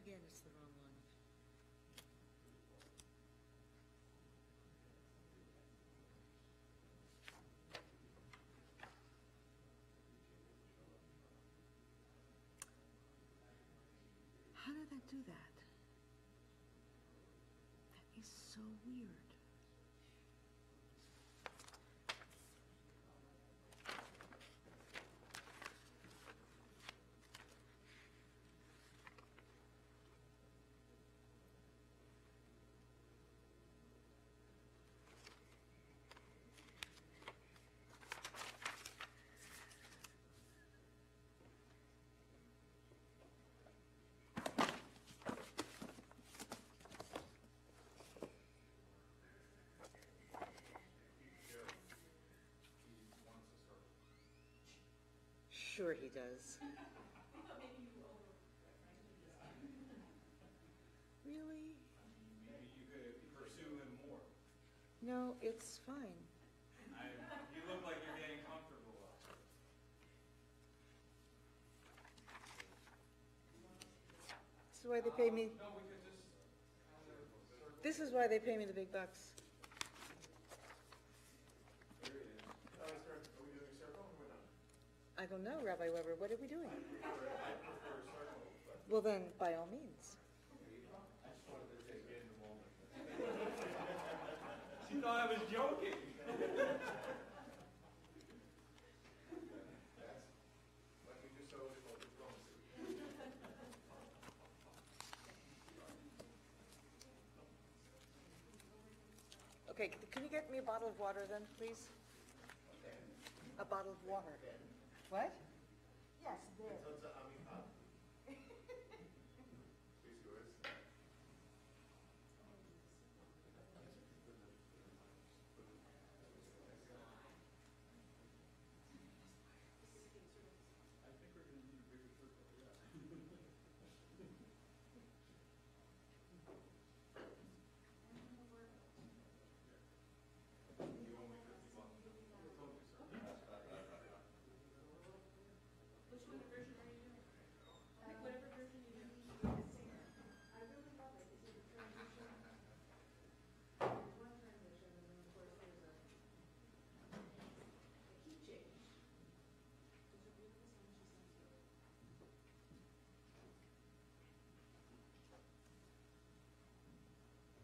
again, it's the wrong one. How did that do that? That is so weird. Sure he does. Really? Maybe you could pursue him more. No, it's fine. You look like you're getting comfortable. This is why they pay me. No, we could just. This is why they pay me the big bucks. There it is. Are we doing a circle or not? I don't know, Rabbi Weber. What are we doing? I prefer a circle, but Well, then, by all means. I just wanted to take it in the moment. She thought I was joking. That's like we just always call diplomacy. Okay, can you get me a bottle of water then, please? A bottle of water. What? Yes, there. So it's a Ami Pop. Please yours. I think we're going to need a bigger circle, yeah. You owe me 50 bucks. I told you so. Which one version are you doing? Like whatever version you do, you do the same. I really love it. Is it a transition? There's one transition, and then of course there's a key change. Those are beautiful songs she sings to.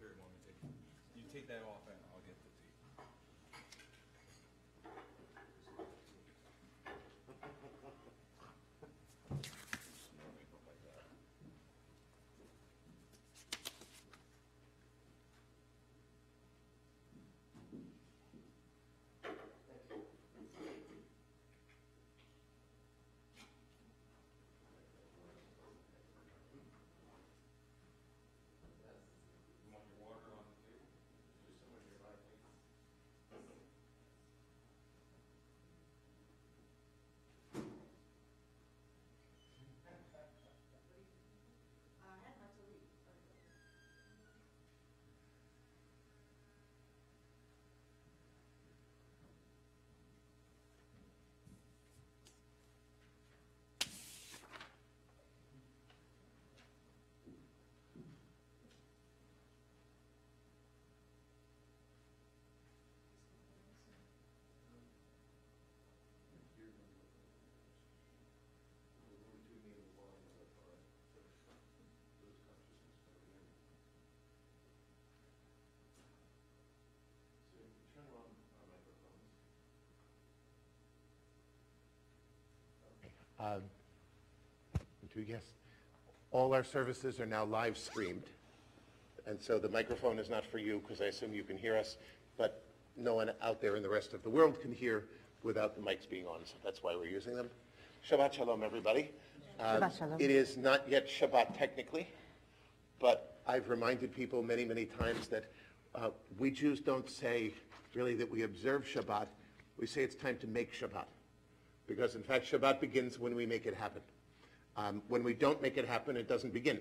Here, want me to take it? You take that off and I'll get the tea. Smell makeup like that. You want your water on the table? Just some of your life, please. I had not to leave. So turn on our microphones. Yes, all our services are now live streamed, and so the microphone is not for you because I assume you can hear us, but no one out there in the rest of the world can hear without the mics being on, so that's why we're using them. Shabbat Shalom, everybody. Shabbat Shalom. It is not yet Shabbat technically, but I've reminded people many, many times that we Jews don't say really that we observe Shabbat. We say it's time to make Shabbat, because in fact Shabbat begins when we make it happen. When we don't make it happen, it doesn't begin.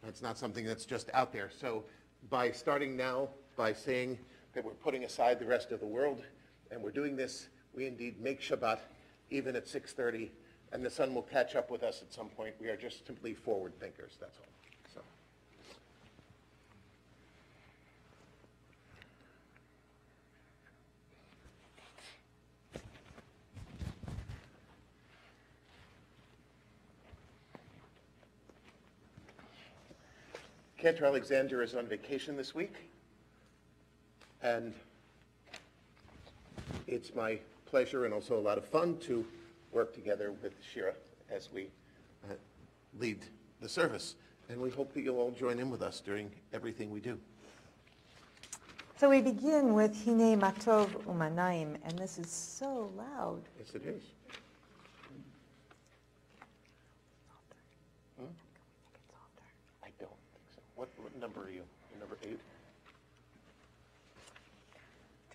It's not something that's just out there. So by starting now, by saying that we're putting aside the rest of the world and we're doing this, we indeed make Shabbat even at 6:30 and the sun will catch up with us at some point. We are just simply forward thinkers, that's all. So. Cantor Alexander is on vacation this week, and it's my pleasure and also a lot of fun to work together with Shira as we lead the service. And we hope that you'll all join in with us during everything we do. So we begin with Hine Matov Umanaim, and this is so loud. Yes, it is. I don't think so. What number are you? You're number 8?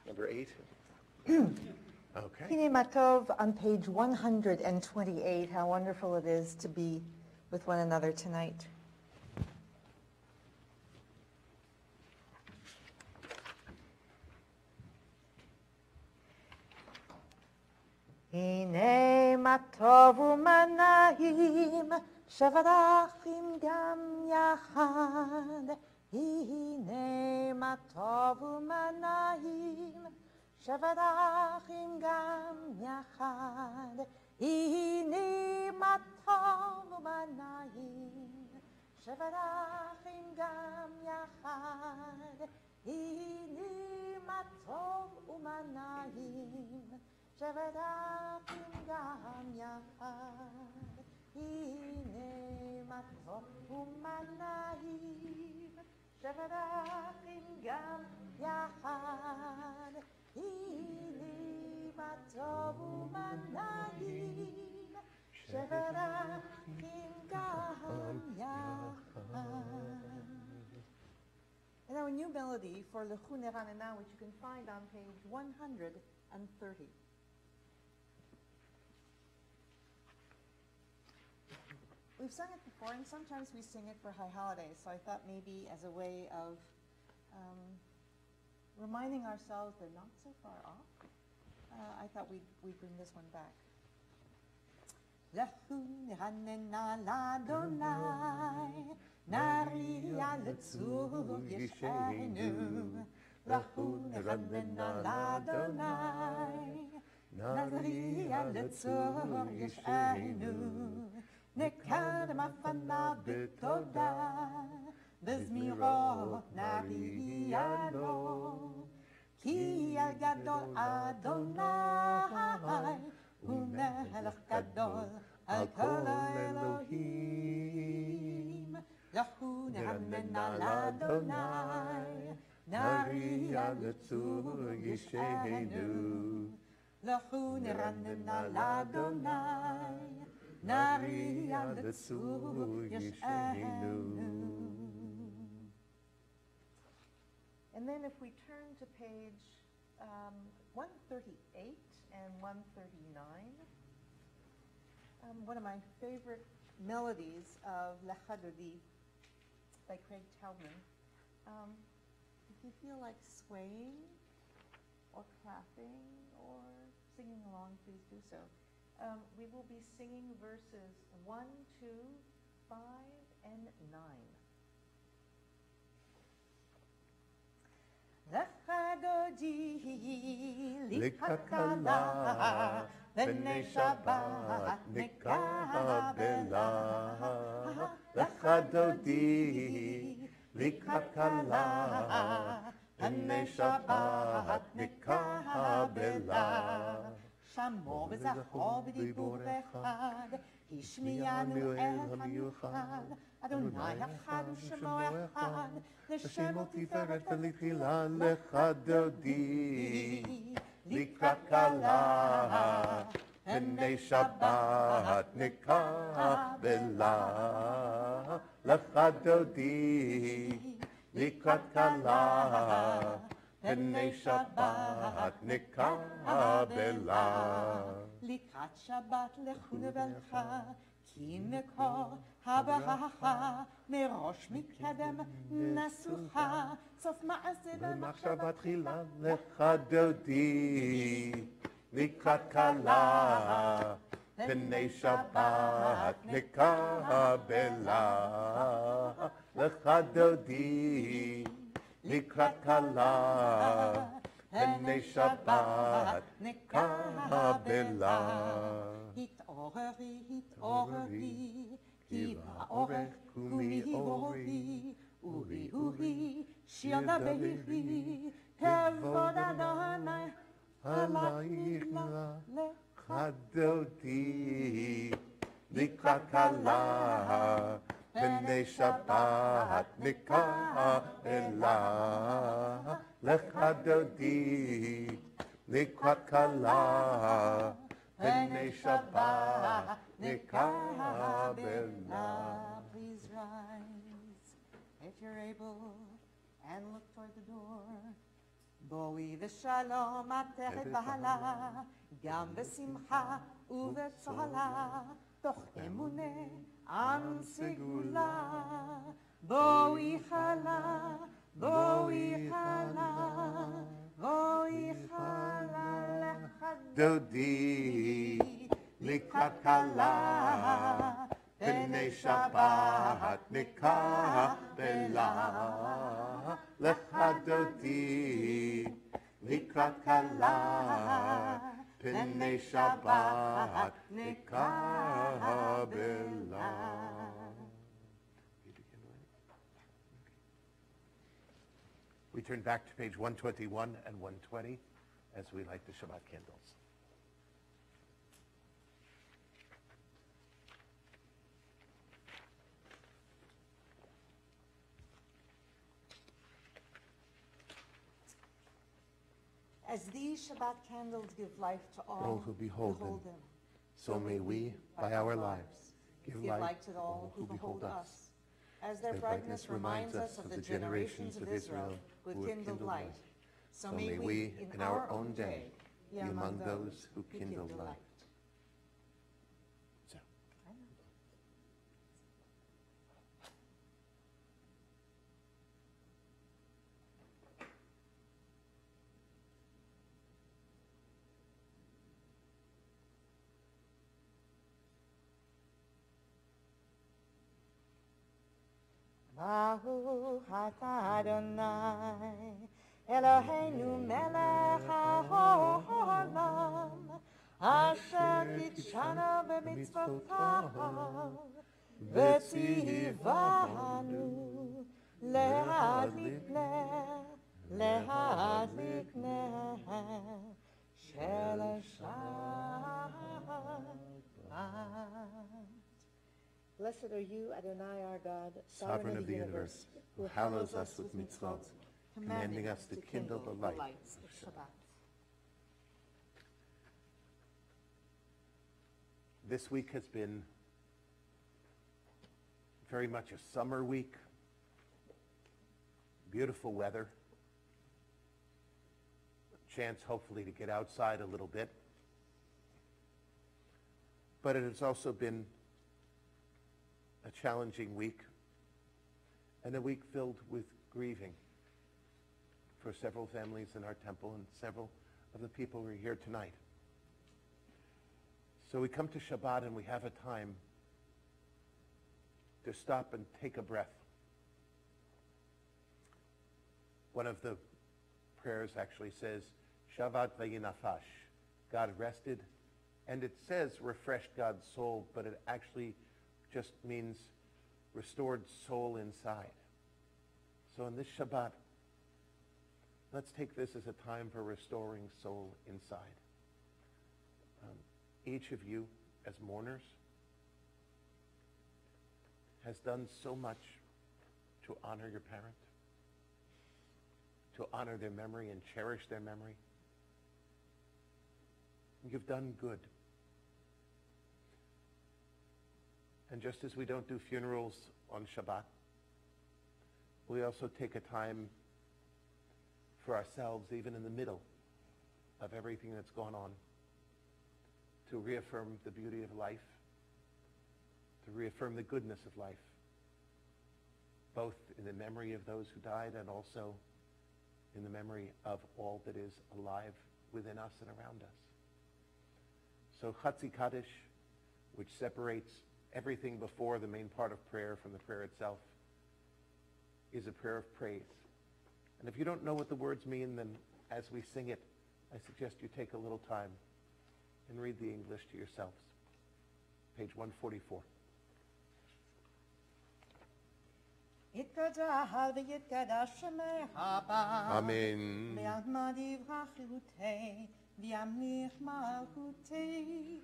Number 8? Okay. Hine Matov on page 128. How wonderful it is to be with one another tonight. Hine Matov Umanahim Shavadachim Gam Yachad. Hine Matov Umanahim Shavadachim Gam Yachad. Hine Matov Umanahim Shavadachim Gam Yachad. Hine Matov Umanahim Shavadachim Gam Yachad. Hine Matov Umanahim Shavadachim Gam Yachad. Hine Matov Umanahim Shavadachim Gam Yachad. And now a new melody for Lechun Eranena, which you can find on page 130. We've sung it before, and sometimes we sing it for high holidays, so I thought maybe as a way of reminding ourselves they're not so far off, I thought we'd bring this one back. Lechun Eranena l'Adonai, Nariya letzur yeshenu. Lechun Eranena l'Adonai, Nariya letzur yeshenu. נקדם הפנה בתודה, בזמירות נריענו, כי על גדול אדוני, הוא מלך גדול על כל האלוהים. לכו נרננה לאדוני, נריע לצור ישנו. לכו נרננה לאדוני, Nariya letzur yeshenu. And then if we turn to page 138 and 139, one of my favorite melodies of Lechadodi by Craig Taubman. If you feel like swaying or clapping or singing along, please do so. We will be singing verses 1, 2, 5, and 9. Lechadodi likakala, b'nei Shabbat nekabela. Lechadodi likakala, b'nei Shabbat nekabela. שמור וזכור בדיבור אחד, השמיענו אל המיוחד, אדוני אחד ושמו אחד, לשם ותפארת ולתהילה לחדודי, לכלכלה, בני שבת נקבלה, לחדודי, לכלכלה, בני שבת נקבלה. לקראת שבת לכו נברכה, כי מקור הברכה, מראש מקדם נסוכה, סוף מעשה במחשבה תחילה לחדודי, לקראת כלה, Pnei Shabbat Nikabela Lecha Dodi Likrat Kala Pnei Shabbat Nikabela התעוררי, התעוררי, כי באורך קומי אורי, אורי אורי, שיר דברי, כבוד אדוני, עלייך Chadoti Likrat Kala Pnei Shabbat Nikabela Lecha Dodi Likrat Kala Pnei Shabbat Nikabela. Please rise, if you're able, and look toward the door. בואי ושלום עטרת בהלה, גם בשמחה ובצהלה, תוך אמונה עם סגולה. בואי חלה, בואי חלה, בואי חלה Dodi Likrat Kala Pnei Shabbat Nikabela Lecha Dodi Likrat Kala Pnei Shabbat Nikabela. We turn back to page 121 and 120 as we light the Shabbat candles. As these Shabbat candles give life to all who behold them, so may we, by our lives, give light to all who behold us. As their brightness reminds us of the generations of Israel who had kindled light, so may we, in our own day, be among those who kindled light. So, Baruch atah Adonai, Eloheinu melech haolam, asher kitshanu b'mitzvotav, v'tzivanu להדליק נר של שבת. Blessed are you, Adonai, our God, Sovereign of the universe, who hallows us with mitzvot, commanding us to kindle the lights of Shabbat. This week has been very much a summer week. Beautiful weather. Chance, hopefully, to get outside a little bit. But it has also been a challenging week, and a week filled with grieving for several families in our temple and several of the people who are here tonight. So we come to Shabbat and we have a time to stop and take a breath. One of the prayers actually says, Shabbat vayinafash, God rested, and it says refreshed God's soul, but it actually just means restored soul inside. So in this Shabbat, let's take this as a time for restoring soul inside. Each of you, as mourners, has done so much to honor your parent, to honor their memory and cherish their memory. You've done good. And just as we don't do funerals on Shabbat, we also take a time for ourselves, even in the middle of everything that's gone on, to reaffirm the beauty of life, to reaffirm the goodness of life, both in the memory of those who died and also in the memory of all that is alive within us and around us. So Chatzi Kaddish, which separates everything before the main part of prayer from the prayer itself, is a prayer of praise. And if you don't know what the words mean, then as we sing it, I suggest you take a little time and read the English to yourselves. Page 144. יתגדל ויתקדש שמך בה. Amen. ויעמד יברח חירותי, וימליך מלכותי.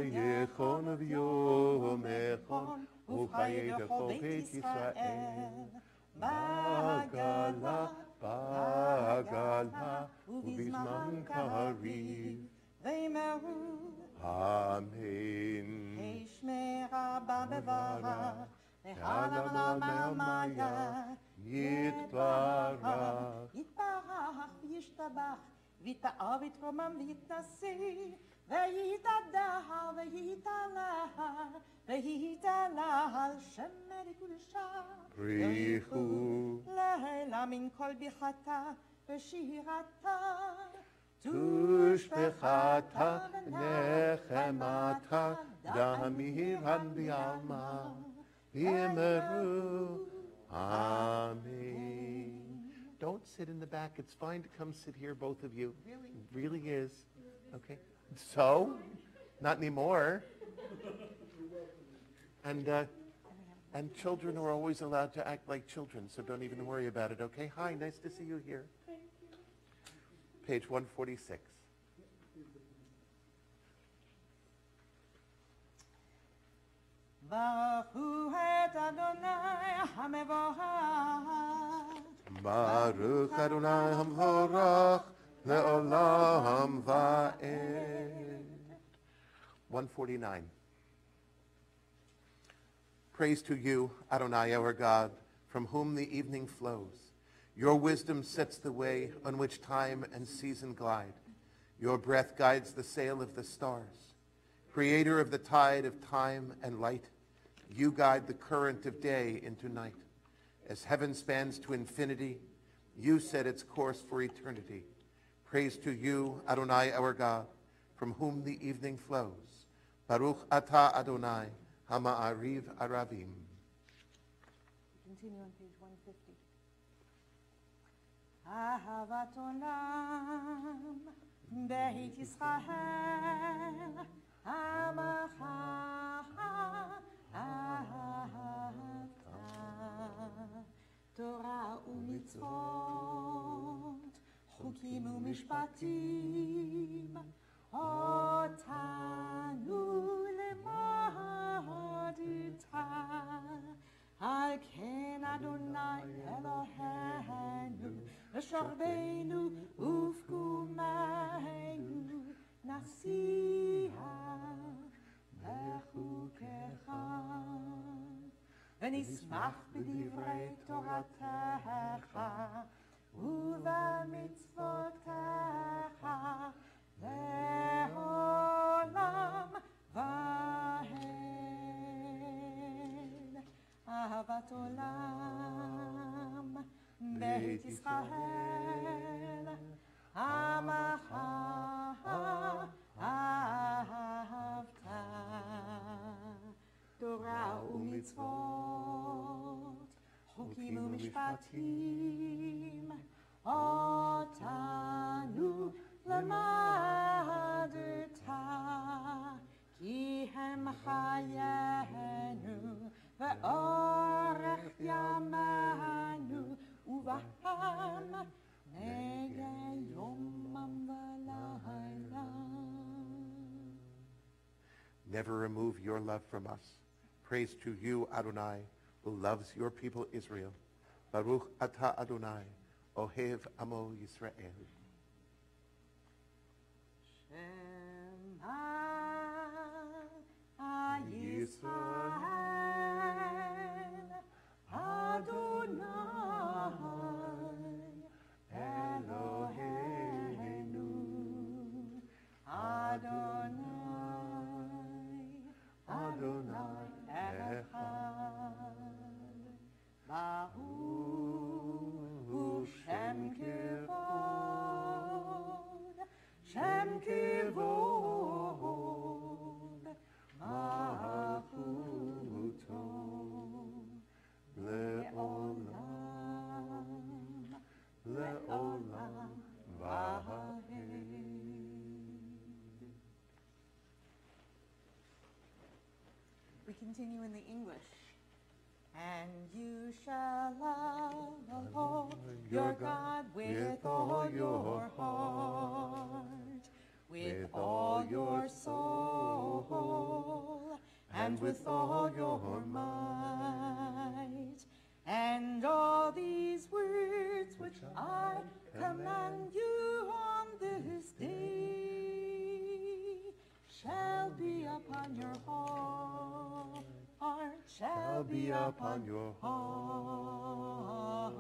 ויכון ויומכון, וחיי דכל בית ישראל. בעגלה, בעגלה, ובזמן קריב. ויאמרו, אמן. השמע רבה בברך, והלם למאיה, יתברך. יתברך וישתבח, ויתאר ויתרומם ויתנשא, ויתהדר ויתהלל, ויתהלל שם לקודשה. בריחו. לילה מן כל ברכתה ושירתה. תושבחתה נחמתה, דמירן ביעלמה, ויאמרו, Amen. Don't sit in the back. It's fine to come sit here, both of you. Really? It really is. Okay. So? Not anymore. And children are always allowed to act like children, so don't even worry about it, okay? Hi, nice to see you here. Page 146. ברכו את אדוני המבורך. Baruch Adonai Hamvorach Le'olam Va'ed. 149. Praise to you, Adonai, our God, from whom the evening flows. Your wisdom sets the way on which time and season glide. Your breath guides the sail of the stars. Creator of the tide of time and light, you guide the current of day into night. As heaven spans to infinity, you set its course for eternity. Praise to you, Adonai, our God, from whom the evening flows. Baruch atah Adonai, hama'ariv aravim. Continue on page 150. אהבת עולם בית ישראל, עמך אהבת. תורה ומצוות, חוקים ומשפטים, אותנו למדת. על כן אדוני אלוהינו, לשרבנו ופקומנו, נשיח בחוקיך. ונשמח בדברי תורתך ובמצוותיך לעולם ועד. אהבת עולם בית ישראל, עמך אהבת. תורה ומצוות, חוקים ומשפטים, אותנו למדת. כי הם חיינו ואורך ימינו, ובהם נגע יומם ולילה. Never remove your love from us. Praise to you, Adonai, who loves your people Israel. Baruch atah Adonai, ohev amo Yisrael. Shema Yisrael, Adonai Eloheinu, Adonai Echad. Baruch Shem Kivod, Shem Kivod, continue in the English. And you shall love the Lord your God with all your heart, with all your soul, and with all your might. And all these words which I command you on this day shall be upon your heart, shall be upon your heart,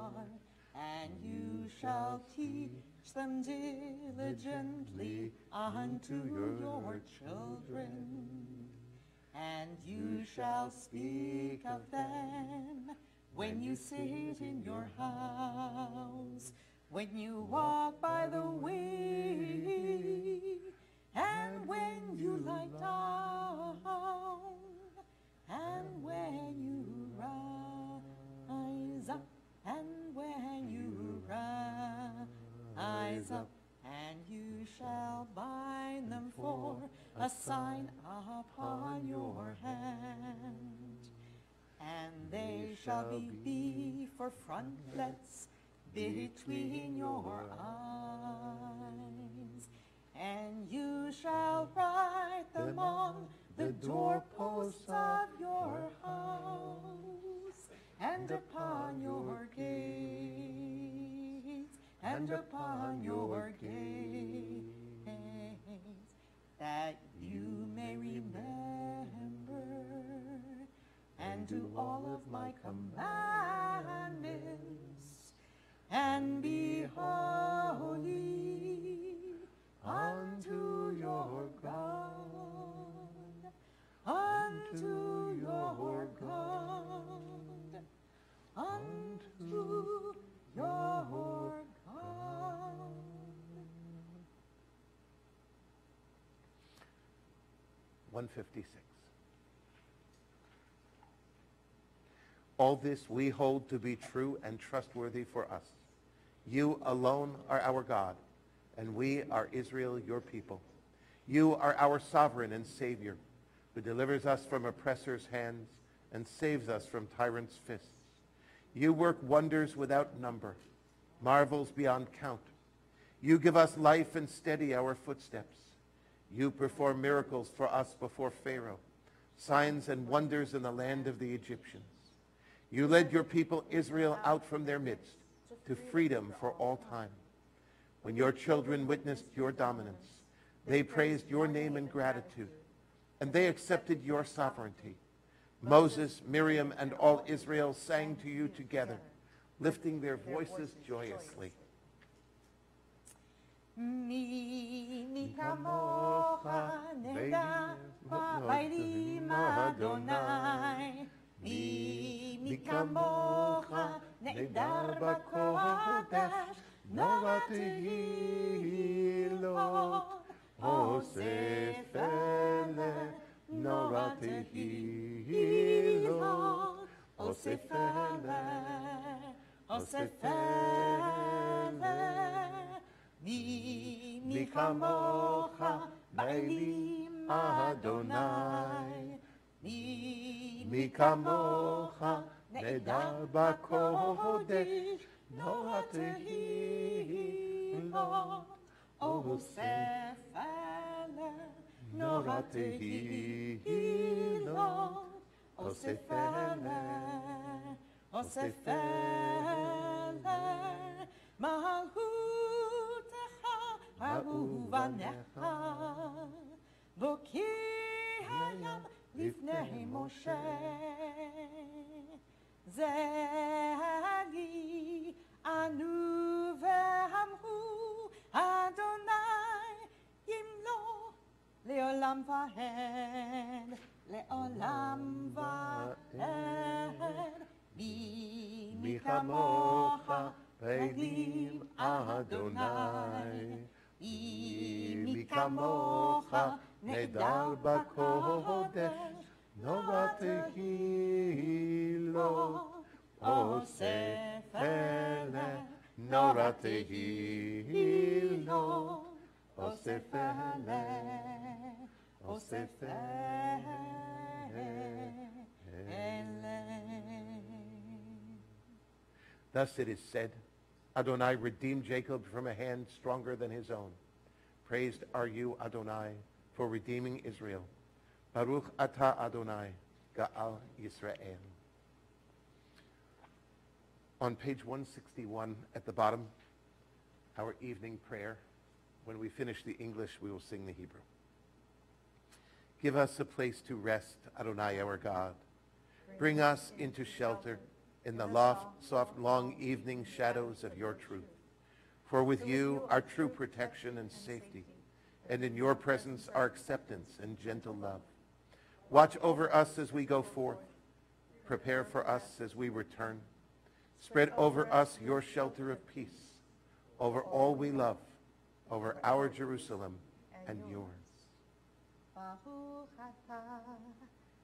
and you shall teach them diligently unto your children, and you shall speak of them when you sit in your house, when you walk by the way, and when you lie down, and when you rise up, and when you rise up, and you shall bind them for a sign upon your hand. And they shall be for frontlets between your eyes, and you shall write them on the doorposts of your house, and upon your gates, and upon your gates, that you may remember and do all of my commandments, and be holy unto your God, unto your God, unto your God. 156. All this we hold to be true and trustworthy for us. You alone are our God, and we are Israel, your people. You are our sovereign and Savior, who delivers us from oppressors' hands and saves us from tyrants' fists. You work wonders without number, marvels beyond count. You give us life and steady our footsteps. You perform miracles for us before Pharaoh, signs and wonders in the land of the Egyptians. You led your people Israel out from their midst to freedom for all time. When your children witnessed your dominance, they praised your name in gratitude, and they accepted your sovereignty. Moses, Miriam, and all Israel sang to you together, lifting their voices joyously. Mi kamocha neda ba'alim Adonai. Mi kamocha nehedar b'kodesh, nora tehillah. Osef ele, nora tehillah. Osef ele, Osef ele. Mi kamocha ba'alim Adonai. Mi kamocha nehedar b'kodesh, nora tehillah. Osef ele, nora tehillah. Osef ele, Osef ele. Malchutecha ahuvanecha, bokeh hayam lifnei Moshe. Zeli anu ve'amhu Adonai yimlo leolam vahed, leolam vahed. Mi kamocha ba'alim Adonai. Mi kamocha nehedar b'kodesh, nora tehillah. Osef ele, nora tehillah. Osef ele, Osef ele. Thus it is said, Adonai redeemed Jacob from a hand stronger than his own. Praised are you, Adonai, for redeeming Israel. Baruch atah Adonai, Ga'al Yisrael. On page 161 at the bottom, our evening prayer. When we finish the English, we will sing the Hebrew. Give us a place to rest, Adonai our God. Bring us into shelter in the soft, long evening shadows of your truth. For with you are true protection and safety, and in your presence are acceptance and gentle love. Watch over us as we go forth. Prepare for us as we return. Spread over us your shelter of peace, over all we love, over our Jerusalem and yours. Baruch atah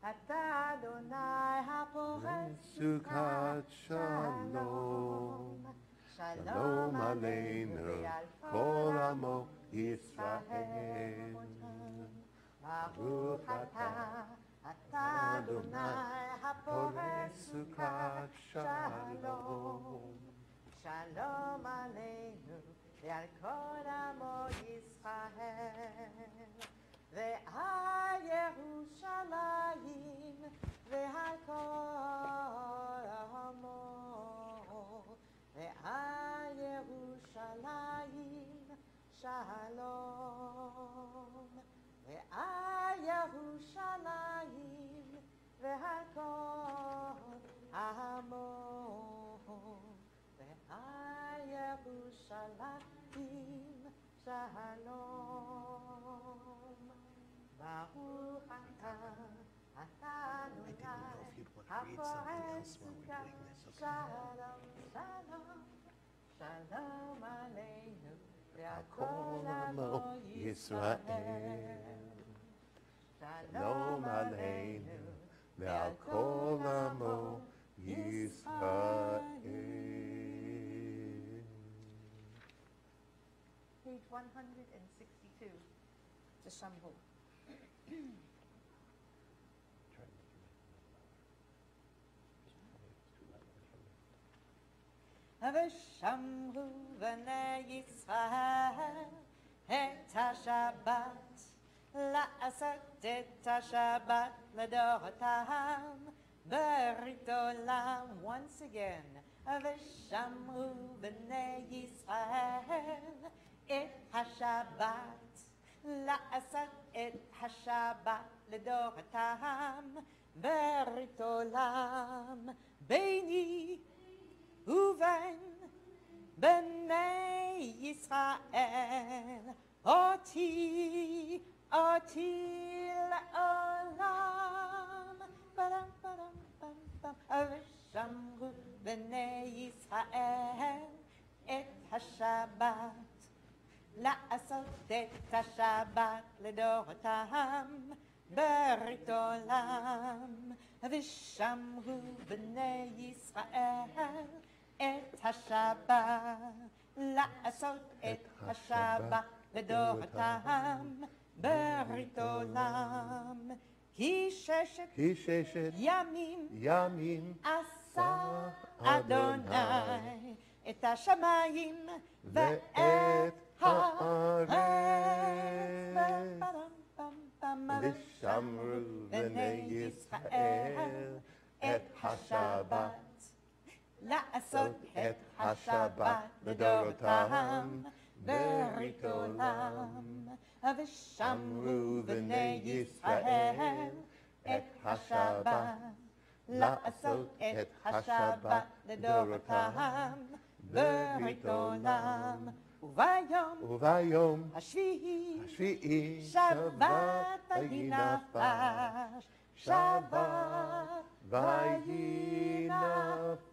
Adonai haporech Sukkot Shalom, Shalom Aleinu, Kol Amo Yisrael. Baruch atah Adonai haporech Sukkot Shalom, Shalom Aleinu ve'al kol amo Yisrael. Ve'al Yerushalayim ve'al kol amo. Ve'al Yerushalayim Shalom. Ve'al Yerushalayim ve'al kol amo. Ve'al Yerushalayim Shalom. Baruch atah Adonai haporech Sukkot Shalom, Shalom, Shalom Aleinu ve'al kol amo Yisrael. Shalom Aleinu ve'al kol amo Yisrael. Page 162, to Shamhu. ושמרו בני ישראל את השבת, לעשות את השבת לדורותם ברית עולם. Once again, ושמרו בני ישראל את השבת, לעשות את השבת לדורותם ברית עולם. ביני ובין בני ישראל אותי לעולם. פדם פדם פם פם. ושמרו בני ישראל את השבת, לעשות את השבת לדורותם ברית עולם. ושמרו בני ישראל את השבת, לעשות את השבת לדורותם ברית עולם. כי ששת ימים עשה אדוני את השמיים ואת הארץ. ושמרו בני ישראל את השבת, לעשות את השבת לדורותם ברית עולם. ושמרו בני ישראל את השבת, לעשות את השבת לדורותם ברית עולם. וביום השביעי שבת ויהי נפש, שבת ויהי נפש.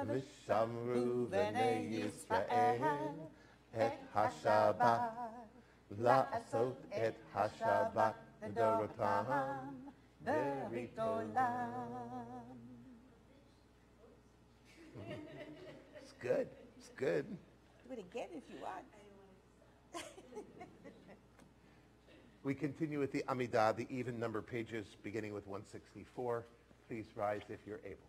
ושמרו בני ישראל את השבת, לעשות את השבת לדורותם ברית עולם. It's good. It's good. Do it again if you want. We continue with the Amidah, the even number pages, beginning with 164. Please rise if you're able.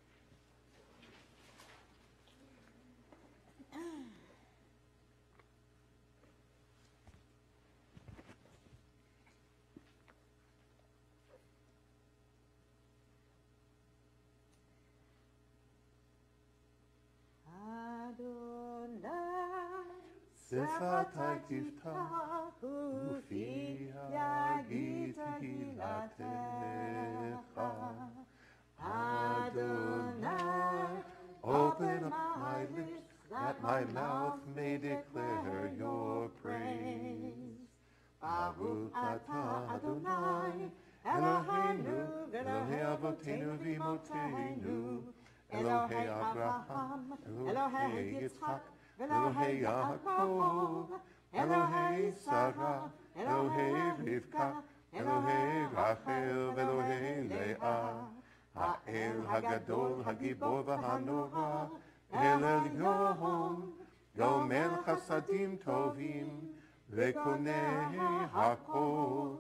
Bechatai tiftach, ufi hagit hilatecha. Adonai, open up my lips, that my mouth may declare your praise. Baruch atah Adonai, Eloheinu, Elohei Avotenu v'Imotenu, Elohei Abraham, Elohei Yitzchak, Elohei Yaakov, Elohei Sarah, Elohei Rivka, Elohei Rachel, Elohei Leah, Ha'el Hagadol, Hagibor v'Hanora, El Elyon, Gomer Chasadim Tovim, V'Konei Hakol,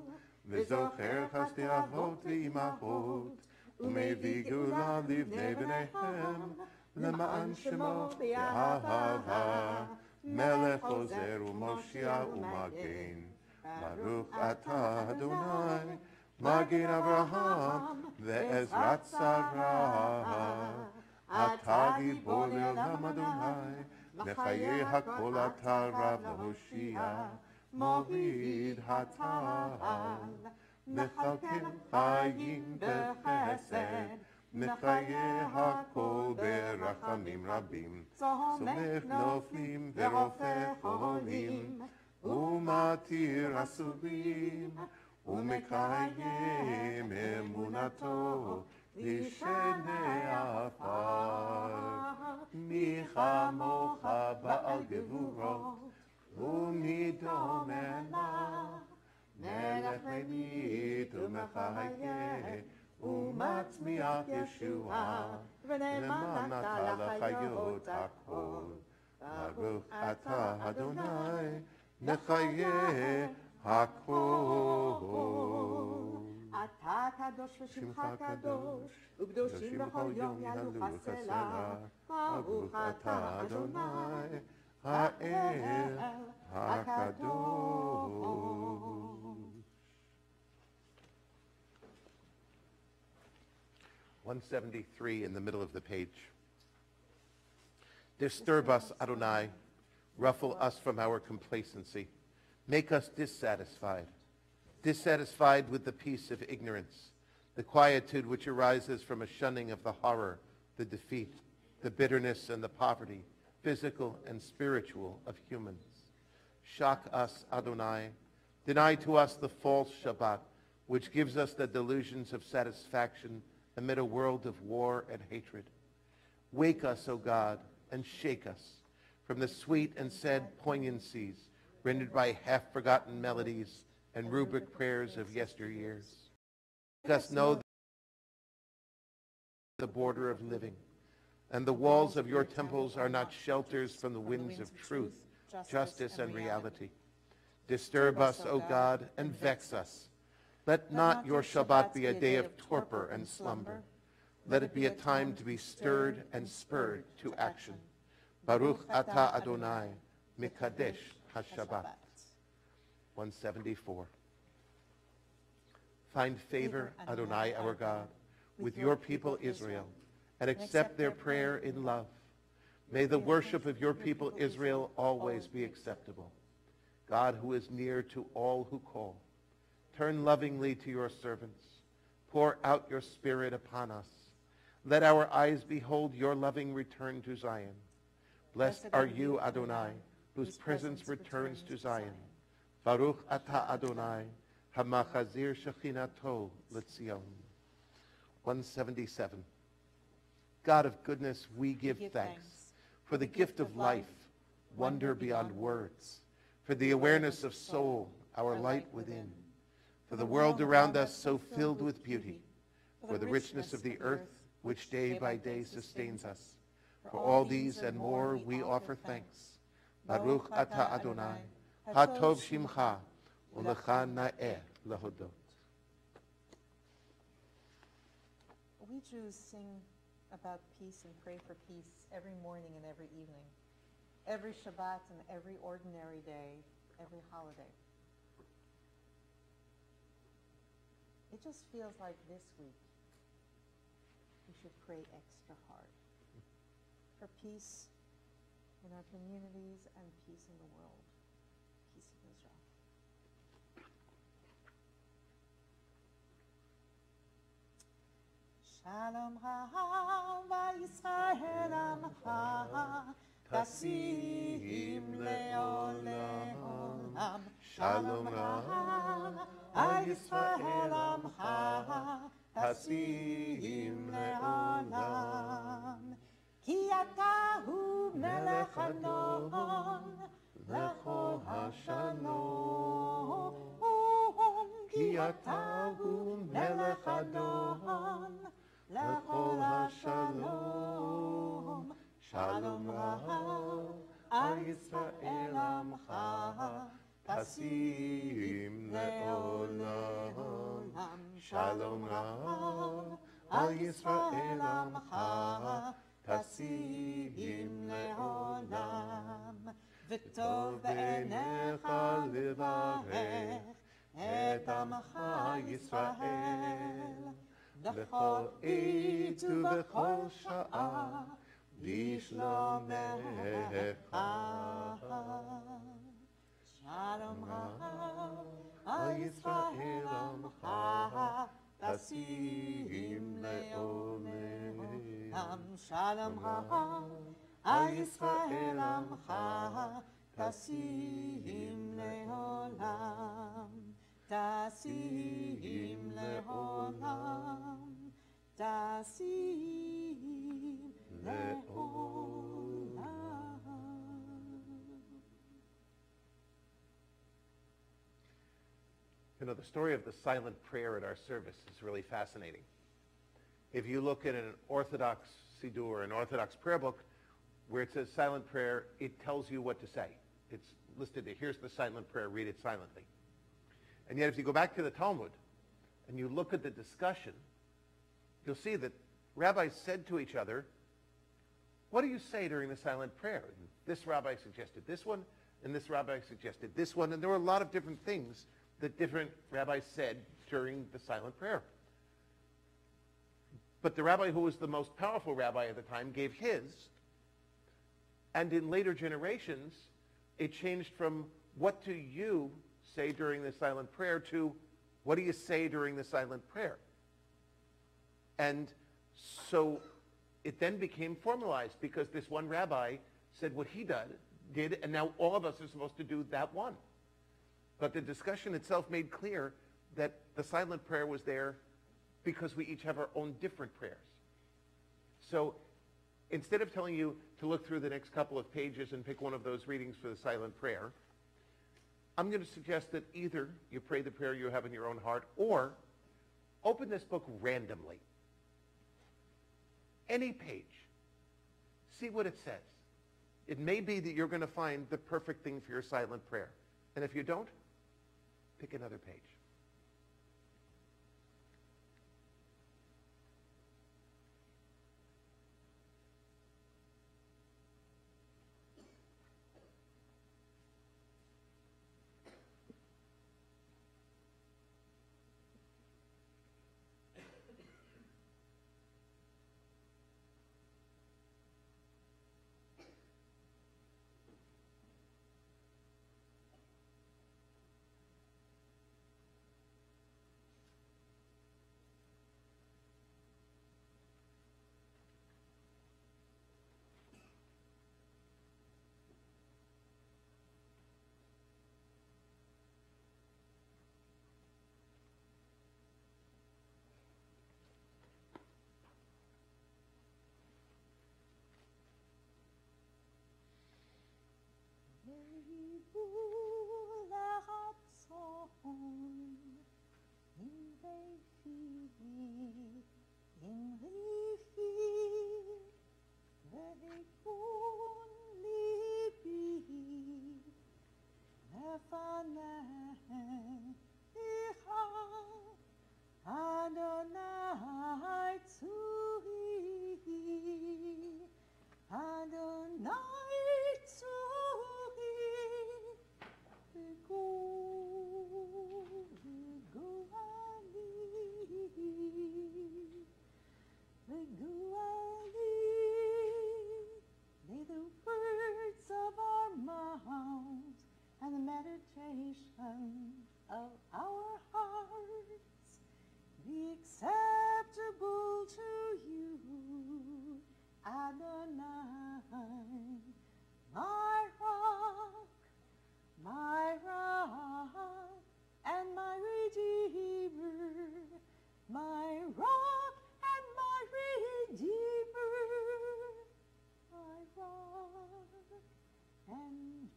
V'Zocher Chasdei Avot v'Imachot, U'mevii Geula livnei b'neihem, L'ma'an Shemo b'Ahava, Melech Ozer u'Moshiach u'Magen. Baruch atah Adonai, Magen Avraham, Ve'ezrat Sarah. Atah gibor le'olam Adonai, Mechayeh hakol atah Rav Hoshia, Morid hatal. Mechalkel chayim b'chesed, Mechayeh hakol berachamim rabim, Somech noflim ve'rofeh cholim, Umatir asurim, Umekayem emunato, Lishenei afar. Michamocha ba'al gevuro, Umidomena, Melech le'mit umechayeh, Umatzmiach Yeshua, V'ne'emanata l'chayot hakol. Baruch atah Adonai, Nechayeh hakol. אתה קדוש ושמך קדוש, וקדושים בכל יום יעלו חסלה. ברוך אתה אדוני, האל הקדוש. 173 in the middle of the page. Disturb us, Adonai. Ruffle us from our complacency. Make us dissatisfied with the peace of ignorance, the quietude which arises from a shunning of the horror, the defeat, the bitterness and the poverty, physical and spiritual, of humans. Shock us, Adonai. Deny to us the false Shabbat, which gives us the delusions of satisfaction amid a world of war and hatred. Wake us, O God, and shake us from the sweet and sad poignancies rendered by half-forgotten melodies and rubric prayers of yesteryears. Make us know the border of living, and the walls of your temples are not shelters from the winds of truth, justice, and reality. Disturb us, O God, and vex us. Let not your Shabbat be a day of torpor and slumber. Let it be a time to be stirred and spurred to action. Baruch atah Adonai, Mikadesh HaShabbat. 174. Find favor, Adonai our God, with your people Israel, and accept their prayer in love. May the worship of your people Israel always be acceptable. God, who is near to all who call, turn lovingly to your servants. Pour out your Spirit upon us. Let our eyes behold your loving return to Zion. Blessed are you, Adonai, whose presence returns to Zion. Baruch atah Adonai, hamachazir shechinato l'Tzion. 177. God of goodness, we give thanks for the gift of life, wonder beyond words, for the awareness of soul, our light within, for the world around us so filled with beauty, for the richness of the earth which day by day sustains us. For all these and more we offer thanks. Baruch atah Adonai, hatov shimcha, ulecha na'eh lahodot. We Jews sing about peace and pray for peace every morning and every evening, every Shabbat and every ordinary day, every holiday. It just feels like this week we should pray extra hard for peace in our communities and peace in the world. Shalom Ha'ava Yisrael Amcha Tasim Le'olam. Shalom Ha'ava Yisrael Amcha Tasim Le'olam. Ki ata hu melech adon lechol hashalom. Ki ata hu melech adon lechol hashalom. Shalom Rav al Yisrael amcha tasim le'olam. Shalom Rav al Yisrael amcha tasim le'olam. V'tov be'enecha levarech et amcha Yisrael b'chol עת ובכל שעה בשלומך. שלום רב על ישראל עמך תשים לעולם. שלום רב על ישראל עמך תשים לעולם. תשים לעולם. תשים לעולם. You know, the story of the silent prayer at our service is really fascinating. If you look at an Orthodox Siddur, an Orthodox prayer book, where it says silent prayer, it tells you what to say. It's listed there. Here's the silent prayer. Read it silently. And yet, if you go back to the Talmud and you look at the discussion, you'll see that rabbis said to each other, what do you say during the silent prayer? And this rabbi suggested this one, and this rabbi suggested this one, and there were a lot of different things that different rabbis said during the silent prayer. But the rabbi who was the most powerful rabbi at the time gave his, and in later generations, it changed from what do you say during the silent prayer to what do you say during the silent prayer? And so it then became formalized because this one rabbi said what he did, and now all of us are supposed to do that one. But the discussion itself made clear that the silent prayer was there because we each have our own different prayers. So instead of telling you to look through the next couple of pages and pick one of those readings for the silent prayer, I'm going to suggest that either you pray the prayer you have in your own heart or open this book randomly. Any page. See what it says. It may be that you're going to find the perfect thing for your silent prayer. And if you don't, pick another page.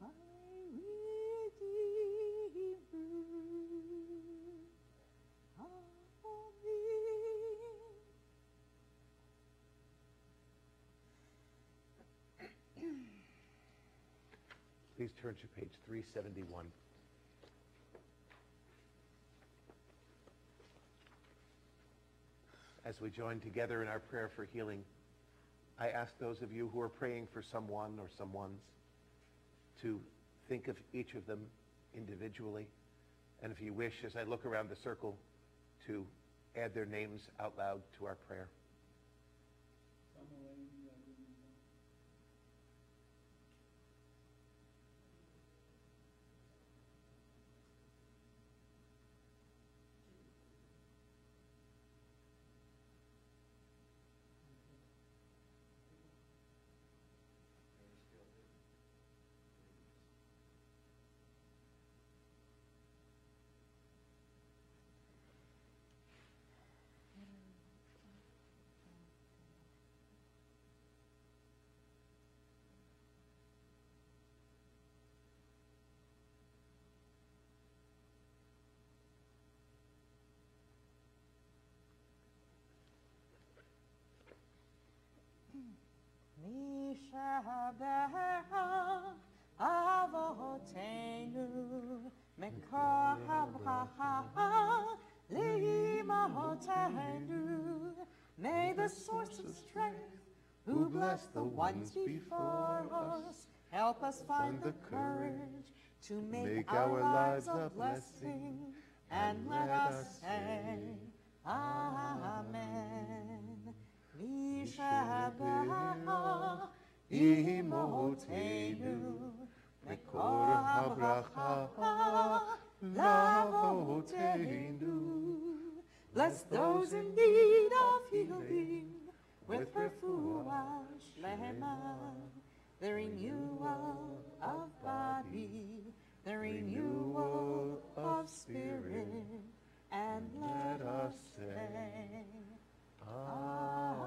my Redeemer. Please turn to page 371. As we join together in our prayer for healing, I ask those of you who are praying for someone or someones to think of each of them individually. And if you wish, as I look around the circle, to add their names out loud to our prayer. Mishabeh Avotenu Mekor HaBracha Leimahotenu. May the source of strength, who bless the ones before us, help us find the courage to make our lives a blessing, and let us say, Amen. Mishabeh Imotenu Mekor HaBracha Lavotenu. Bless those in need of healing with refuah shlema, the renewal of body, the renewal of spirit, and let us say, Amen.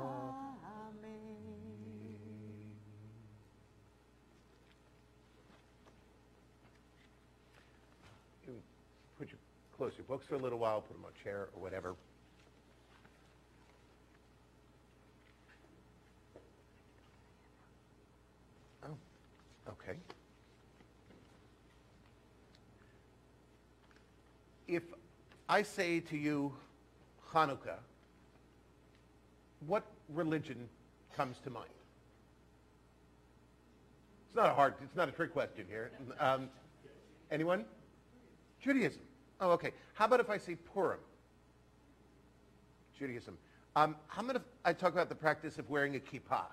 Close your books for a little while, put them on a chair or whatever. Oh, okay. If I say to you Hanukkah, what religion comes to mind? It's not a trick question here. Anyone? Judaism. Oh, okay. How about if I say Purim? Judaism. How about if I talk about the practice of wearing a kippah?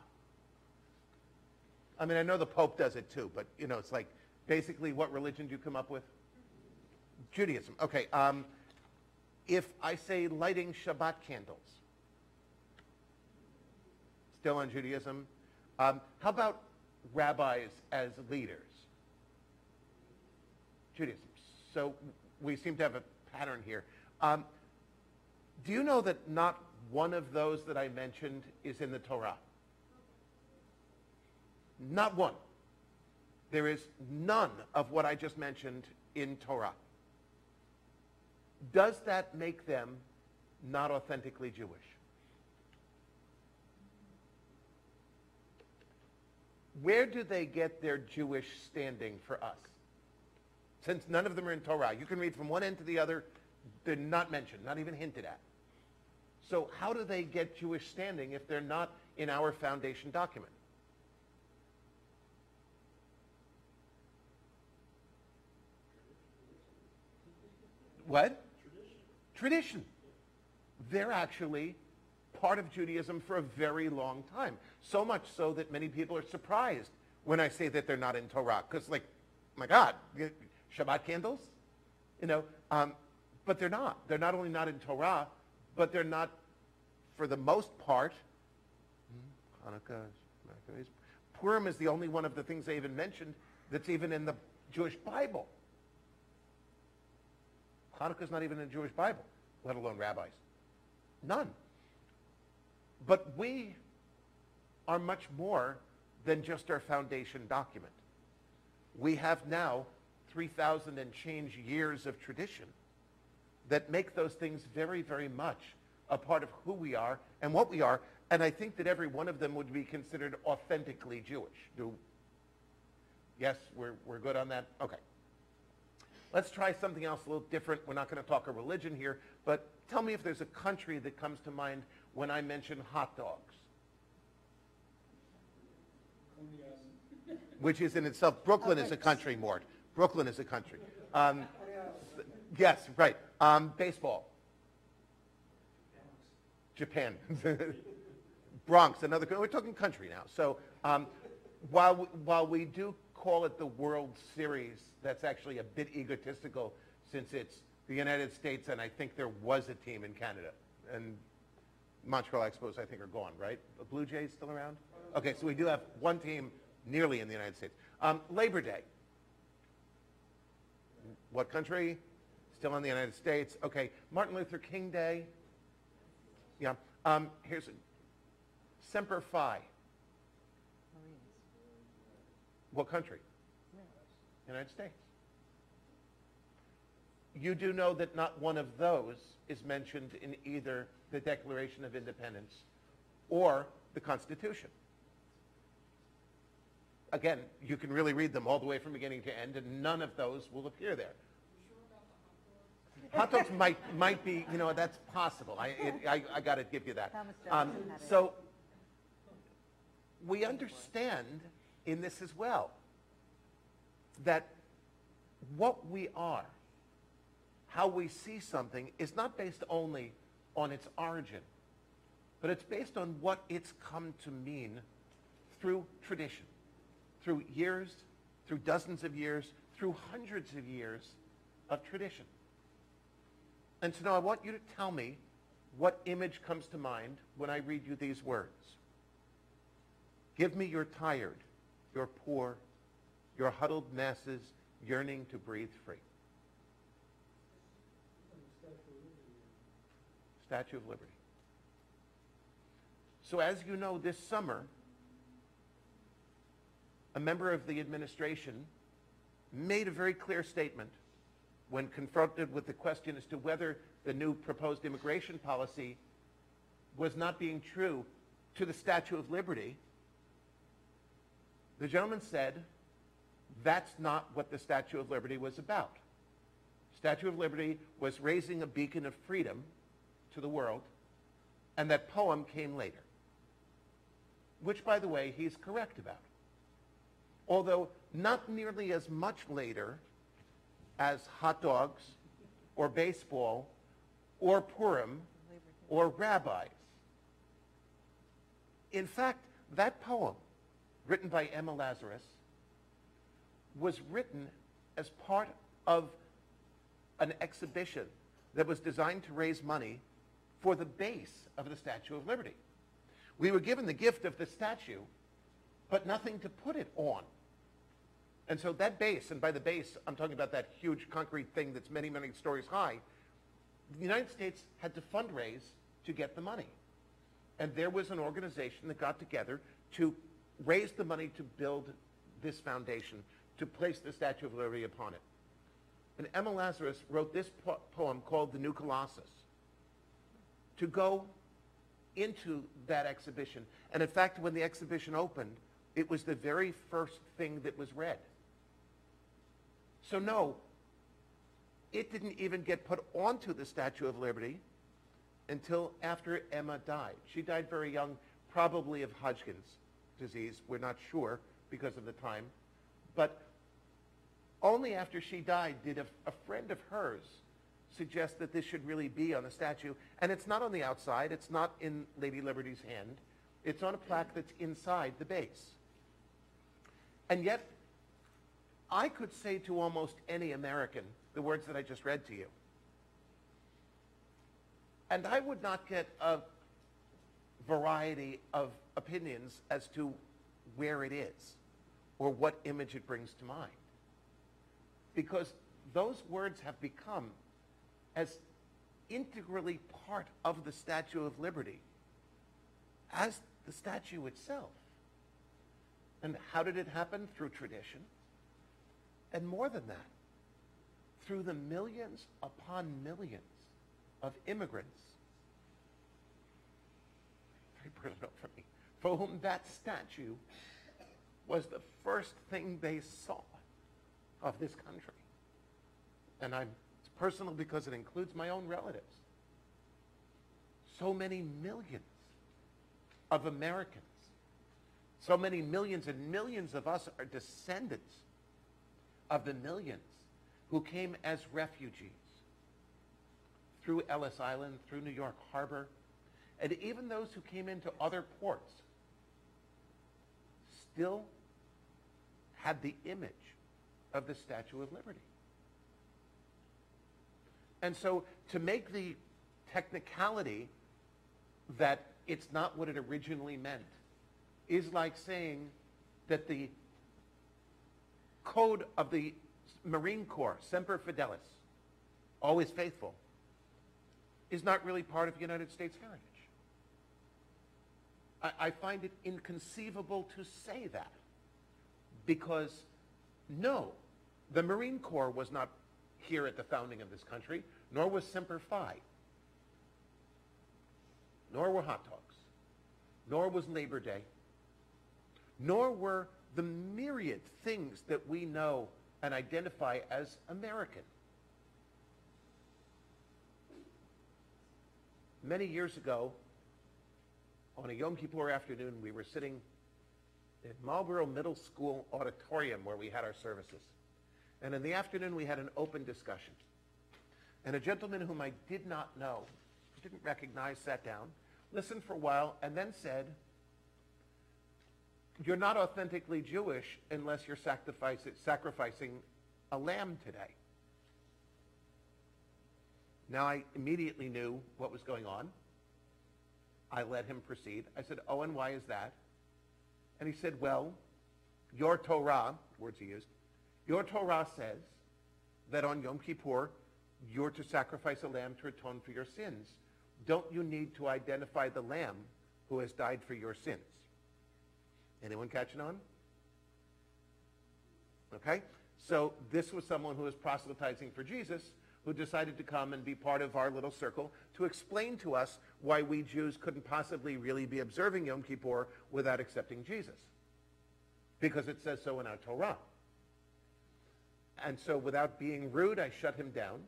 I mean, I know the Pope does it too, but, you know, it's like, basically, what religion do you come up with? Judaism. Okay. If I say lighting Shabbat candles? Still on Judaism. How about rabbis as leaders? Judaism. So we seem to have a pattern here. Do you know that not one of those that I mentioned is in the Torah? Not one. There is none of what I just mentioned in Torah. Does that make them not authentically Jewish? Where do they get their Jewish standing for us? Since none of them are in Torah. You can read from one end to the other. They're not mentioned, not even hinted at. So how do they get Jewish standing if they're not in our foundation document? What? Tradition. They're actually part of Judaism for a very long time. So much so that many people are surprised when I say that they're not in Torah. Because, like, my God, Shabbat candles? You know, but they're not. They're not only not in Torah, but they're not, for the most part, Hanukkah, Purim is the only one of the things they even mentioned that's even in the Jewish Bible. Hanukkah's not even in the Jewish Bible, let alone rabbis. None. But we are much more than just our foundation document. we have now 3,000 and change years of tradition that make those things very, very much a part of who we are and what we are. And I think that every one of them would be considered authentically Jewish. Yes, we're good on that? Okay. Let's try something else a little different. We're not going to talk a religion here, but tell me if there's a country that comes to mind when I mention hot dogs. Which is in itself, Brooklyn is a country, Mort. Brooklyn is a country. Yes, right. Baseball. Japan. Bronx, another, we're talking country now. So while we do call it the World Series, that's actually a bit egotistical since it's the United States and I think there was a team in Canada. And Montreal Expos, I think, are gone, right? The Blue Jays still around? Okay, so we do have one team nearly in the United States. Labor Day. What country? Still in the United States. Okay, Martin Luther King Day. Yeah. Here's Semper Fi. What country? United States. You do know that not one of those is mentioned in either the Declaration of Independence or the Constitution. Again, you can really read them all the way from beginning to end, and none of those will appear there. Hot dogs might be, you know, that's possible. I got to give you that. So we understand in this as well that what we are, how we see something, is not based only on its origin, but it's based on what it's come to mean through tradition, through years, through dozens of years, through hundreds of years of tradition. And so now I want you to tell me what image comes to mind when I read you these words. Give me your tired, your poor, your huddled masses yearning to breathe free. Statue of Liberty. So as you know, this summer, a member of the administration made a very clear statement when confronted with the question as to whether the new proposed immigration policy was not being true to the Statue of Liberty. The gentleman said, that's not what the Statue of Liberty was about. Statue of Liberty was raising a beacon of freedom to the world, and that poem came later. Which, by the way, he's correct about. Although not nearly as much later as hot dogs, or baseball, or Purim, or rabbis. In fact, that poem, written by Emma Lazarus, was written as part of an exhibition that was designed to raise money for the base of the Statue of Liberty. We were given the gift of the statue, but nothing to put it on. And so that base, and by the base, I'm talking about that huge concrete thing that's many, many stories high, the United States had to fundraise to get the money. And there was an organization that got together to raise the money to build this foundation, to place the Statue of Liberty upon it. And Emma Lazarus wrote this poem called The New Colossus to go into that exhibition. And in fact, when the exhibition opened, it was the very first thing that was read. So no, it didn't even get put onto the Statue of Liberty until after Emma died. She died very young, probably of Hodgkin's disease. We're not sure because of the time. But only after she died did a friend of hers suggest that this should really be on the statue. And it's not on the outside. It's not in Lady Liberty's hand. It's on a plaque that's inside the base. And yet, I could say to almost any American the words that I just read to you. And I would not get a variety of opinions as to where it is or what image it brings to mind. Because those words have become as integrally part of the Statue of Liberty as the statue itself. And how did it happen? Through tradition. And more than that, through the millions upon millions of immigrants, very personal for me, for whom that statue was the first thing they saw of this country. And it's personal because it includes my own relatives. So many millions of Americans, so many millions and millions of us are descendants of the millions who came as refugees through Ellis Island, through New York Harbor, and even those who came into other ports still had the image of the Statue of Liberty. And so to make the technicality that it's not what it originally meant is like saying that the code of the Marine Corps, Semper Fidelis, always faithful, is not really part of United States heritage. I find it inconceivable to say that because, no, the Marine Corps was not here at the founding of this country, nor was Semper Fi, nor were hot dogs, nor was Labor Day, nor were the myriad things that we know and identify as American. Many years ago, on a Yom Kippur afternoon, we were sitting in Marlboro Middle School auditorium where we had our services. And in the afternoon, we had an open discussion. And a gentleman whom I did not know, didn't recognize, sat down, listened for a while, and then said, "You're not authentically Jewish unless you're sacrificing a lamb today." Now, I immediately knew what was going on. I let him proceed. I said, "Oh, and why is that?" And he said, "Well, your Torah," words he used, "your Torah says that on Yom Kippur, you're to sacrifice a lamb to atone for your sins. Don't you need to identify the lamb who has died for your sins?" Anyone catching on? Okay? So this was someone who was proselytizing for Jesus, who decided to come and be part of our little circle to explain to us why we Jews couldn't possibly really be observing Yom Kippur without accepting Jesus. Because it says so in our Torah. And so without being rude, I shut him down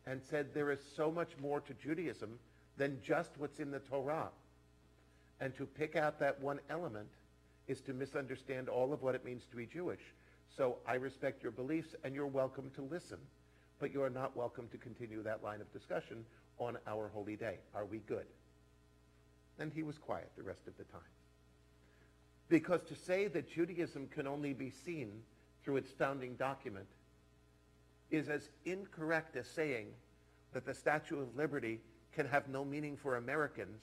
and said there is so much more to Judaism than just what's in the Torah. And to pick out that one element is to misunderstand all of what it means to be Jewish. So I respect your beliefs, and you're welcome to listen, but you are not welcome to continue that line of discussion on our holy day. Are we good? And he was quiet the rest of the time. Because to say that Judaism can only be seen through its founding document is as incorrect as saying that the Statue of Liberty can have no meaning for Americans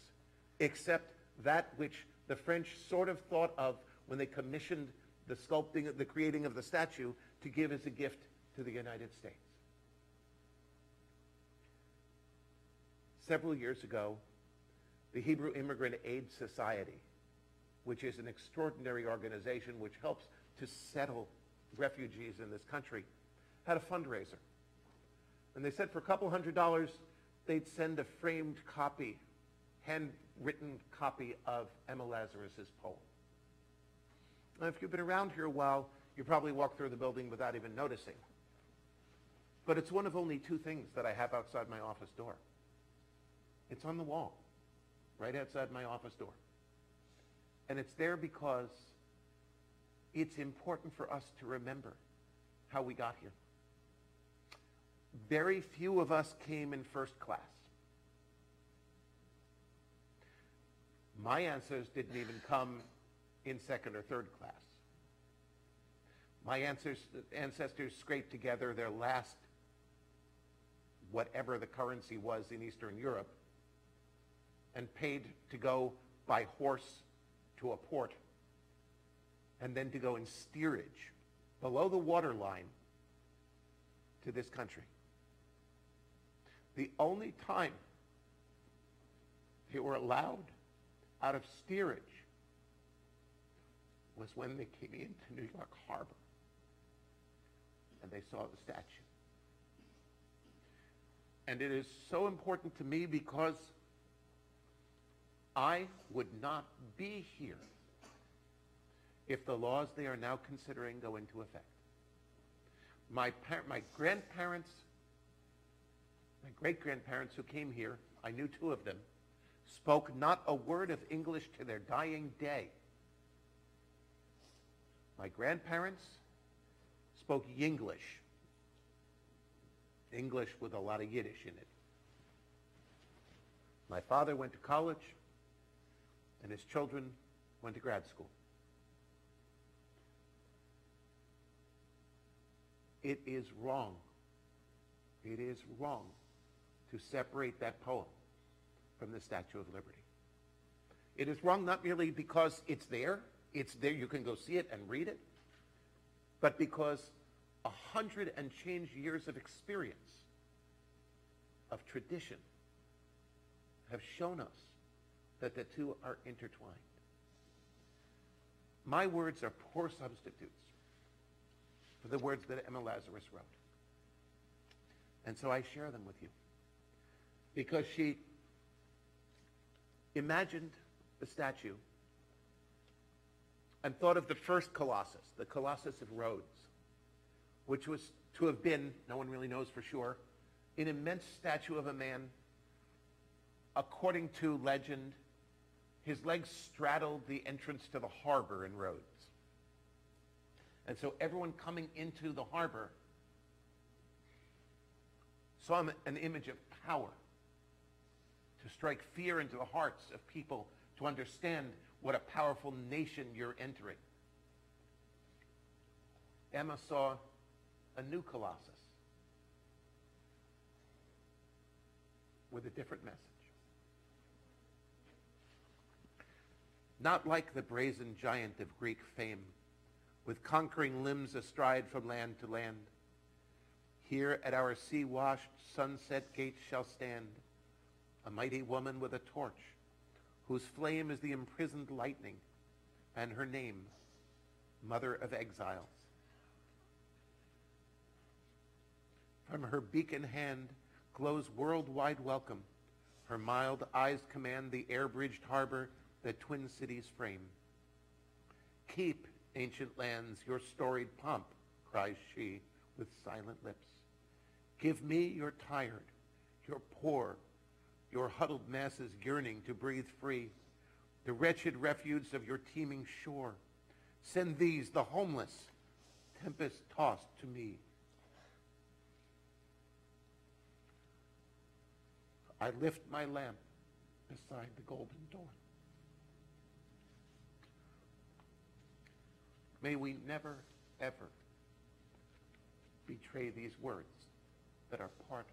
except that which the French sort of thought of when they commissioned the sculpting, the creating of the statue to give as a gift to the United States. Several years ago, the Hebrew Immigrant Aid Society, which is an extraordinary organization which helps to settle refugees in this country, had a fundraiser. And they said for a couple $100, they'd send a framed copy, handwritten copy of Emma Lazarus's poem. Now, if you've been around here a while, you probably walk through the building without even noticing. But it's one of only two things that I have outside my office door. It's on the wall, right outside my office door. And it's there because it's important for us to remember how we got here. Very few of us came in first class. My ancestors didn't even come in second or third class. My ancestors scraped together their last, whatever the currency was in Eastern Europe, and paid to go by horse to a port, and then to go in steerage below the waterline to this country. The only time they were allowed out of steerage was when they came into New York Harbor. and they saw the statue. And it is so important to me because I would not be here if the laws they are now considering go into effect. My grandparents, my great-grandparents who came here, I knew two of them, spoke not a word of English to their dying day. My grandparents spoke Yinglish. English with a lot of Yiddish in it. My father went to college, and his children went to grad school. It is wrong. It is wrong to separate that poem from the Statue of Liberty. It is wrong not merely because it's there, you can go see it and read it, but because 100 and change years of experience, of tradition, have shown us that the two are intertwined. My words are poor substitutes for the words that Emma Lazarus wrote. And so I share them with you. Because she imagined the statue and thought of the first Colossus, the Colossus of Rhodes, which was to have been, no one really knows for sure, an immense statue of a man. According to legend, his legs straddled the entrance to the harbor in Rhodes. And so everyone coming into the harbor saw an image of power, to strike fear into the hearts of people, to understand what a powerful nation you're entering. Emma saw a new Colossus with a different message. Not like the brazen giant of Greek fame, with conquering limbs astride from land to land. Here at our sea-washed sunset gate shall stand a mighty woman with a torch, whose flame is the imprisoned lightning, and her name, Mother of Exiles. From her beacon hand glows worldwide welcome. Her mild eyes command the air-bridged harbor that twin cities frame. Keep, ancient lands, your storied pomp, cries she with silent lips. Give me your tired, your poor, your huddled masses yearning to breathe free, the wretched refuse of your teeming shore. Send these, the homeless, tempest-tossed to me. I lift my lamp beside the golden dawn. May we never, ever betray these words that are part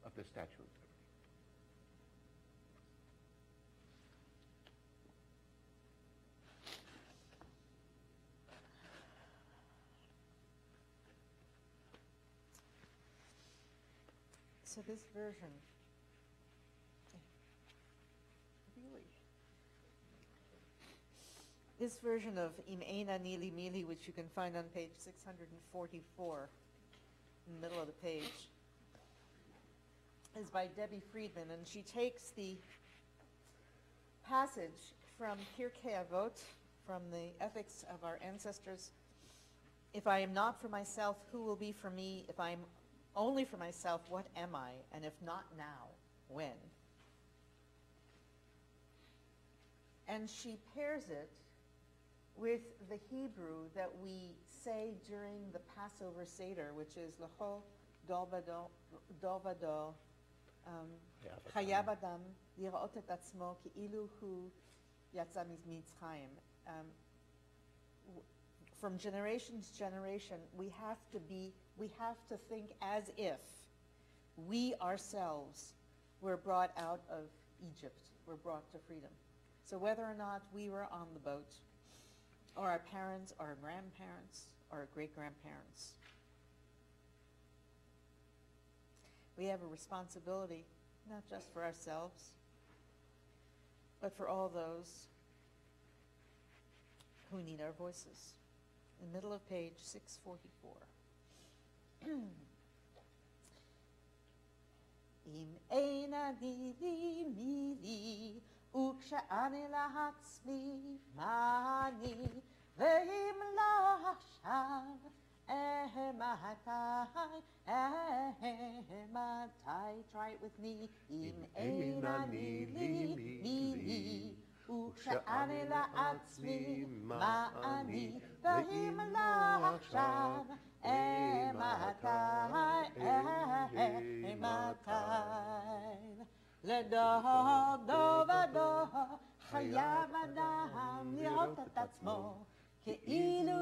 of the Statue of Liberty. So this version, really, this version of Im Eina Nili Mili, which you can find on page 644, in the middle of the page, is by Debbie Friedman, and she takes the passage from Pirkei Avot, from the Ethics of Our Ancestors. If I am not for myself, who will be for me? If I am only for myself, what am I? And if not now, when? And she pairs it with the Hebrew that we say during the Passover Seder, which is L'cho Dovado Chayav Adam Lirot et Atzmo Ki'ilu Hu Yatza Mitzrayim. From generation to generation, we have to think as if we ourselves were brought out of Egypt, were brought to freedom. So whether or not we were on the boat, or our parents, or our grandparents, or our great-grandparents, we have a responsibility, not just for ourselves, but for all those who need our voices. In the middle of page 644. אם אין אני לי מי לי, וכשאני לעצמי מה אני, ואם לא עכשיו, try it with me. אם אין אני לי מי לי, וכשאני לעצמי מה אני, ואם לא עכשיו, מתי לדור ודור חייב אדם לראות את עצמו כאילו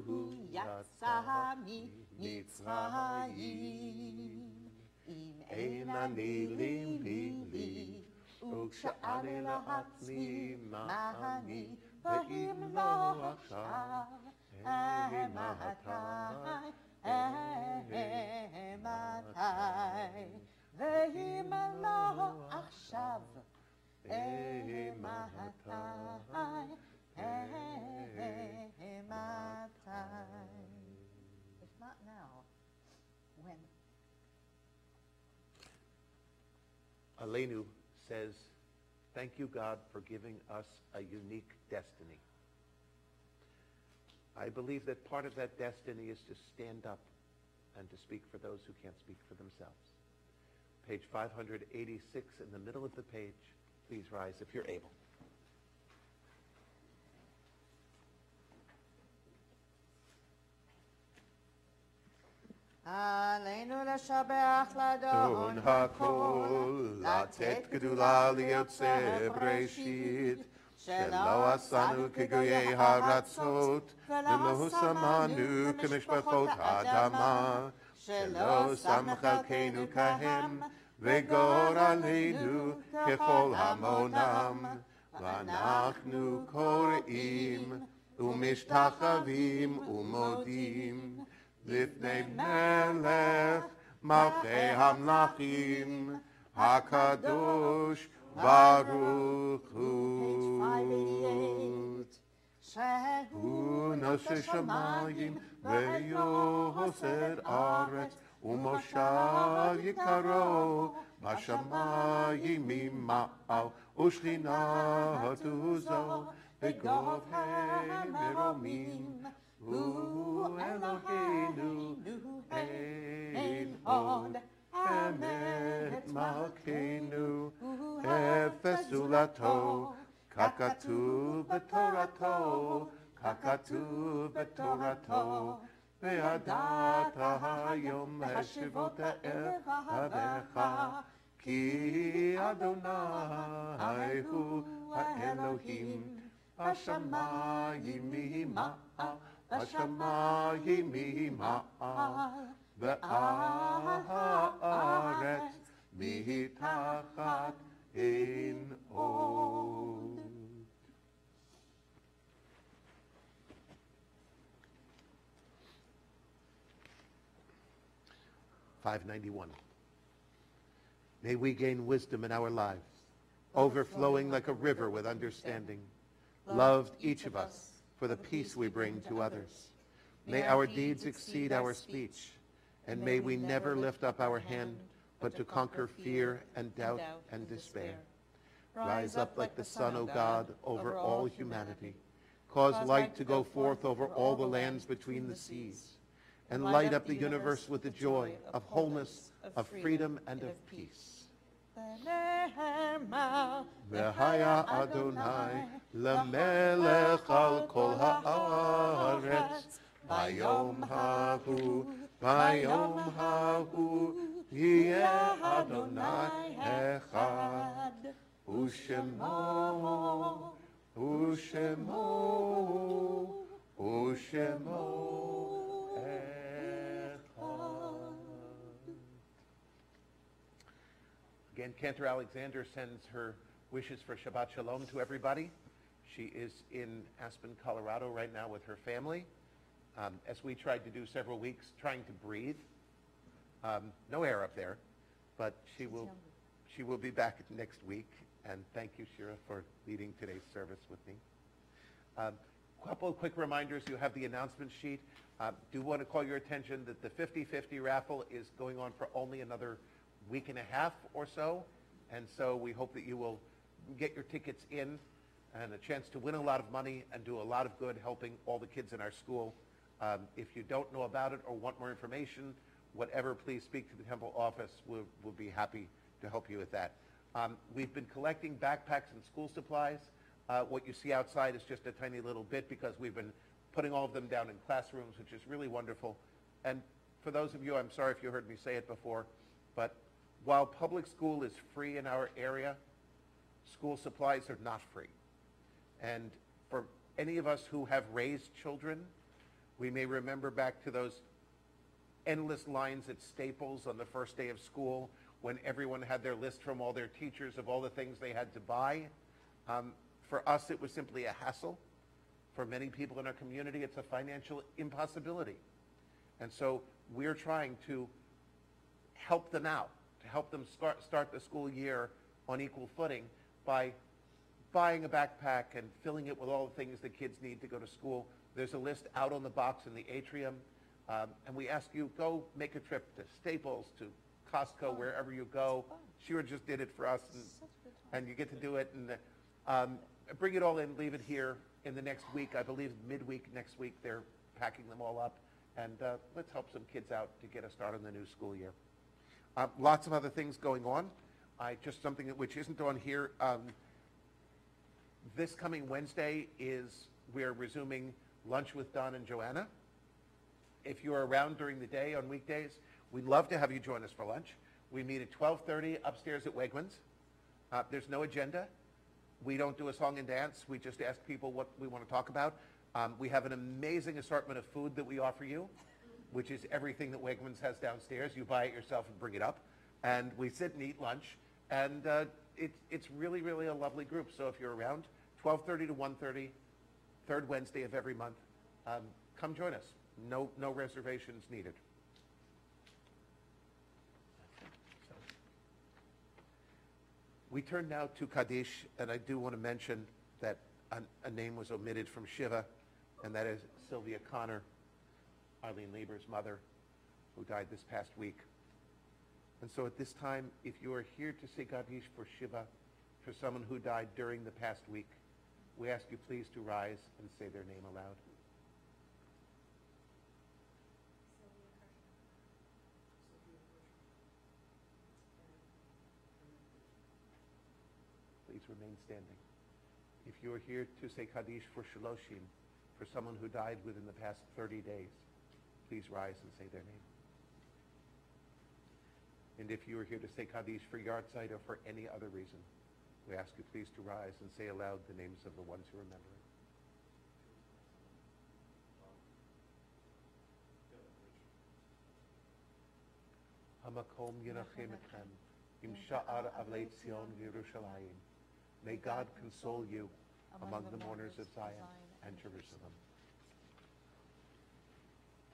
הוא יצא ממצרים. אם אין אני לי לי, וכשאני לעצמי מה אני, ואם לא עכשיו, מתי, ואם לא עכשיו, מתי. If not now, when? Aleinu says, thank you, God, for giving us a unique destiny. I believe that part of that destiny is to stand up and to speak for those who can't speak for themselves. Page 586 in the middle of the page. Please rise if you're able. עלינו לשבח לדון הכל, לתת גדולה ליוצא בראשית, שלא עשנו כגויי הארצות, ולא שמנו כמשפחות האדמה, שלא שם חלקנו כהם, וגורלנו ככל המונם, ואנחנו קוראים ומשתחווים ומודים לפני מלך מלכי המלכים, הקדוש ברוך הוא. הוא נושא שמיים ויוסר ארץ, ומושב יקרו בשמיים ממעל, ושכינתו זו בגובה מרומים. הוא אלוהינו, אין עוד אמת מלכנו, אפס זולתו, ככתוב בתורתו, ככתוב בתורתו, וידעת היום השבות אהבך, כי אדוני הוא האלוהים, השמיים ממעל, השמיים ממעל, והארץ מתחת אין עוד. $591. May we gain wisdom in our lives, overflowing like a river with understanding, loved each of us for the peace we bring to others. May our deeds exceed our speech, and may we never lift up our hand but to conquer fear and doubt and despair. Rise up like the sun, O God, over all humanity. Cause light to go forth over all the lands between the seas, and light up the universe with the joy of wholeness, of freedom, and of peace. והיה אדוני למלך על כל הארץ, ביום ההוא יהיה אדוני אחד, ושמו Again, Cantor Alexander sends her wishes for Shabbat Shalom to everybody. She is in Aspen, Colorado right now with her family. As we tried to do several weeks, trying to breathe. No air up there, but she will be back next week. And thank you, Shira, for leading today's service with me. Couple of quick reminders. You have the announcement sheet. Do want to call your attention that the 50-50 raffle is going on for only another week and a half or so. And so we hope that you will get your tickets in and a chance to win a lot of money and do a lot of good helping all the kids in our school. If you don't know about it or want more information, whatever, please speak to the Temple office. We'll be happy to help you with that. We've been collecting backpacks and school supplies. What you see outside is just a tiny little bit because we've been putting all of them down in classrooms, which is really wonderful. And for those of you, I'm sorry if you heard me say it before, but while public school is free in our area, school supplies are not free. And for any of us who have raised children, we may remember back to those endless lines at Staples on the first day of school when everyone had their list from all their teachers of all the things they had to buy. For us, it was simply a hassle. For many people in our community, it's a financial impossibility. And so we're trying to help them out, to help them start the school year on equal footing by buying a backpack and filling it with all the things that kids need to go to school. There's a list out on the box in the atrium. And we ask you, go make a trip to Staples, to Costco, wherever you go. Shira just did it for us, and you get to do it. And bring it all in, leave it here in the next week. I believe midweek next week they're packing them all up. And let's help some kids out to get a start on the new school year. Lots of other things going on. Just something which isn't on here. This coming Wednesday we're resuming lunch with Don and Joanna. If you're around during the day on weekdays, we'd love to have you join us for lunch. We meet at 12:30 upstairs at Wegmans. There's no agenda. We don't do a song and dance. We just ask people what we want to talk about. We have an amazing assortment of food that we offer you, which is everything that Wegmans has downstairs. You buy it yourself and bring it up. And we sit and eat lunch. And it's really, really a lovely group. So if you're around, 12:30 to 1:30, third Wednesday of every month, come join us. No reservations needed. We turn now to Kaddish, and I do want to mention that a name was omitted from Shiva, and that is Sylvia Connor, Arlene Lieber's mother, who died this past week. And so at this time, if you are here to say Kaddish for Shiva, for someone who died during the past week, we ask you please to rise and say their name aloud. Please remain standing. If you are here to say Kaddish for Shaloshim, for someone who died within the past 30 days, please rise and say their name. And if you are here to say Kaddish for Yartzeit or for any other reason, we ask you please to rise and say aloud the names of the ones you're remembering. Hamakom Yenachem Etchem, Im Sha'ar Avlei Tzion Yerushalayim. May God console you among the mourners of Zion and Jerusalem.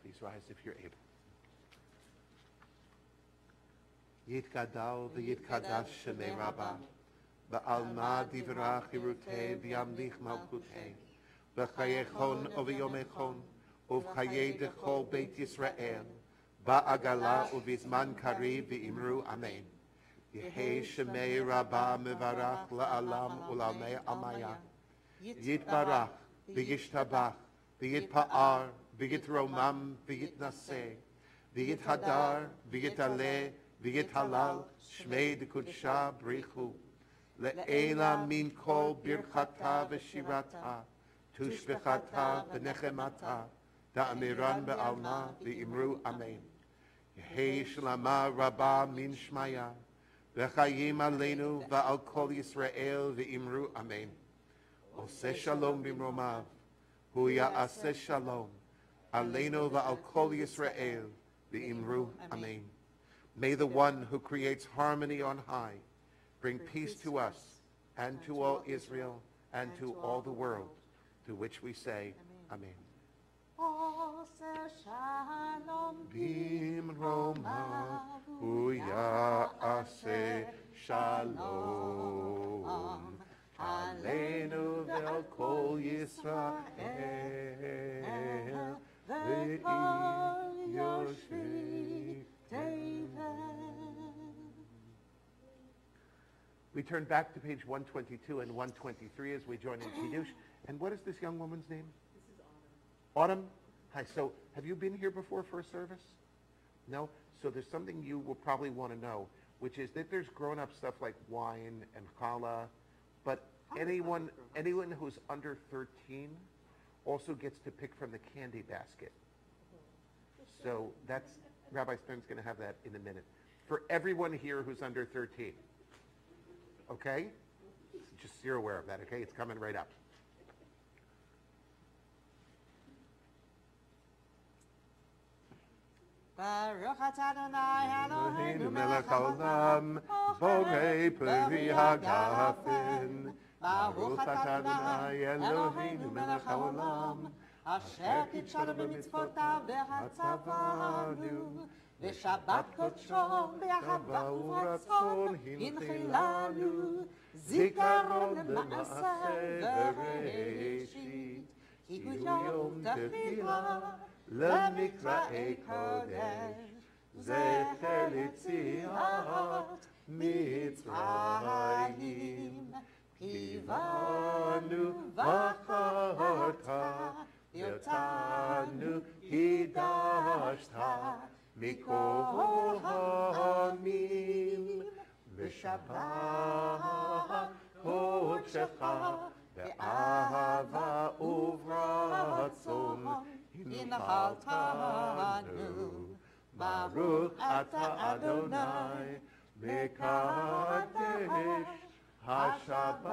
Please rise if you're able. Yitgadal v'yitkadash shemei Rabbah, ba'alma divrach yirutei v'yamlich malchutei, v'chayechon uv'yomechon, uv'chayei dechol Beit Yisrael, ba'agala uv'izman kariv v'imru amen. Yehei shemei Rabbah mevarach la'alam u'lamei amaya. Yitbarach v'yishtabach v'yitpa'ar v'yitromam v'yitnaseh v'yithadar v'yitaleh v'yithalal shmei d'kudsha brichu le'ela min kol birchata v'shirata tushbechata v'nechemata da'amiran be'alma v'imru amen. Yehei shlama Rabbah min shmaya v'chayim aleinu v'al kol Yisrael v'imru amen. Oseh shalom b'mromav hu ya'aseh shalom aleinu v'al kol Yisrael v'imru amen. May the one who creates harmony on high bring peace to us and to all Israel and to all the world, to which we say amen. Oseh shalom B'mromav hu ya'aseh shalom aleinu v'al kol Yisrael Yisrael ve'ir yoshvi tevel. We turn back to page 122 and 123 as we join in Kiddush. And what is this young woman's name? This is Autumn. Autumn? Hi, so have you been here before for a service? No? So there's something you will probably want to know, which is that there's grown-up stuff like wine and challah, but anyone who's under 13 also gets to pick from the candy basket. So that's, Rabbi Stern's going to have that in a minute. For everyone here who's under 13. Okay? Just so you're aware of that, okay? It's coming right up. Baruch atah Adonai Eloheinu melech haolam, borei peri hagafen. Baruch atah Adonai Eloheinu melech haolam, asher קידשנו במצוותיו והצוונו, ושבת קודשו באהבה וברצון הנחילנו, זיכרון למעשה בראשית, כי הוא יום תחילה למקראי קודש, זכר ליציאת מצרים. קיוונו בחרת, אותנו קידשת מכל העמים, ושבת קודשך באהבה וברצון הנחלתנו. ברוך אתה אדוני מקדש השבת.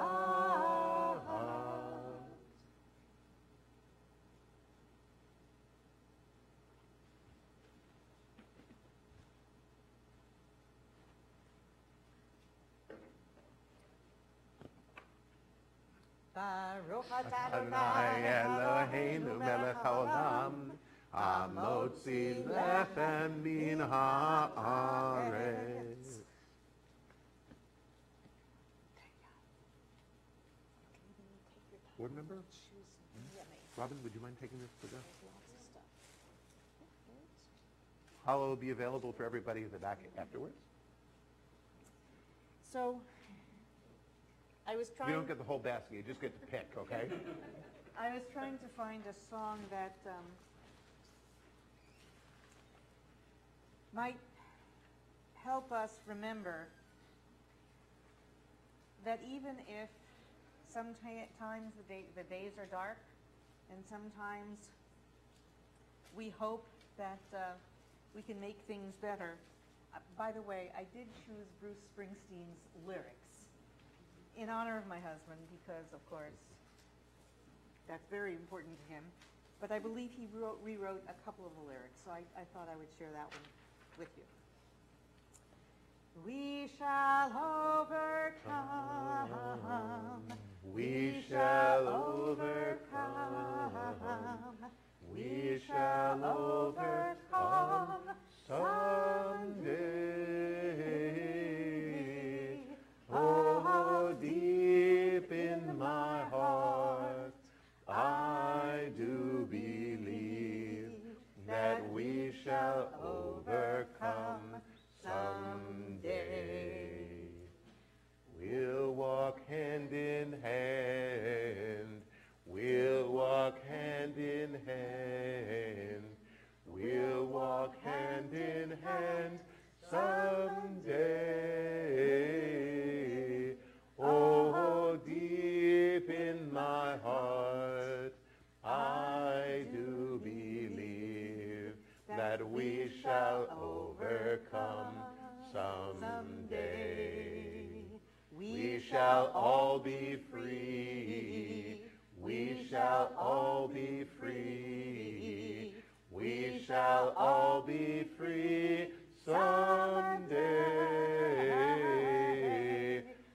Baruch atah Adonai Eloheinu melech haolam, hamotzi lechem min haaretz. Board member? Robin, would you mind taking this to the... Hollow will be available for everybody in the back afterwards. So, I was trying... You don't get the whole basket, you just get to pick, okay? I was trying to find a song that might help us remember that even if sometimes the days are dark, and sometimes we hope that we can make things better. By the way, I did choose Bruce Springsteen's lyrics in honor of my husband because, of course, that's very important to him. But I believe he rewrote a couple of the lyrics, so I thought I would share that one with you. We shall overcome. We shall overcome. We shall overcome someday. Oh, deep in my heart, I do believe that we shall overcome someday. We'll walk hand in hand. We'll walk hand in hand. We'll walk hand in hand someday. Oh, deep in my heart, I do believe that we shall overcome someday. We shall all be free. We shall all be free. We shall all be free someday.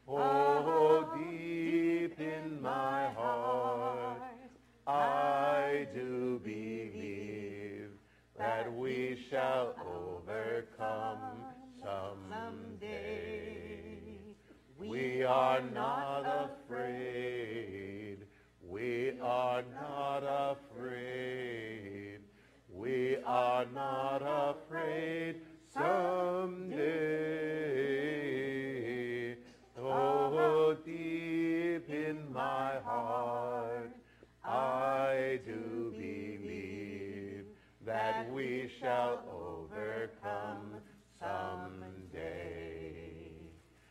Oh, deep in my heart, I do believe that we shall overcome someday. We are not afraid. We are are not afraid. We are not afraid someday. Oh, deep in my heart, I do believe that we shall overcome someday.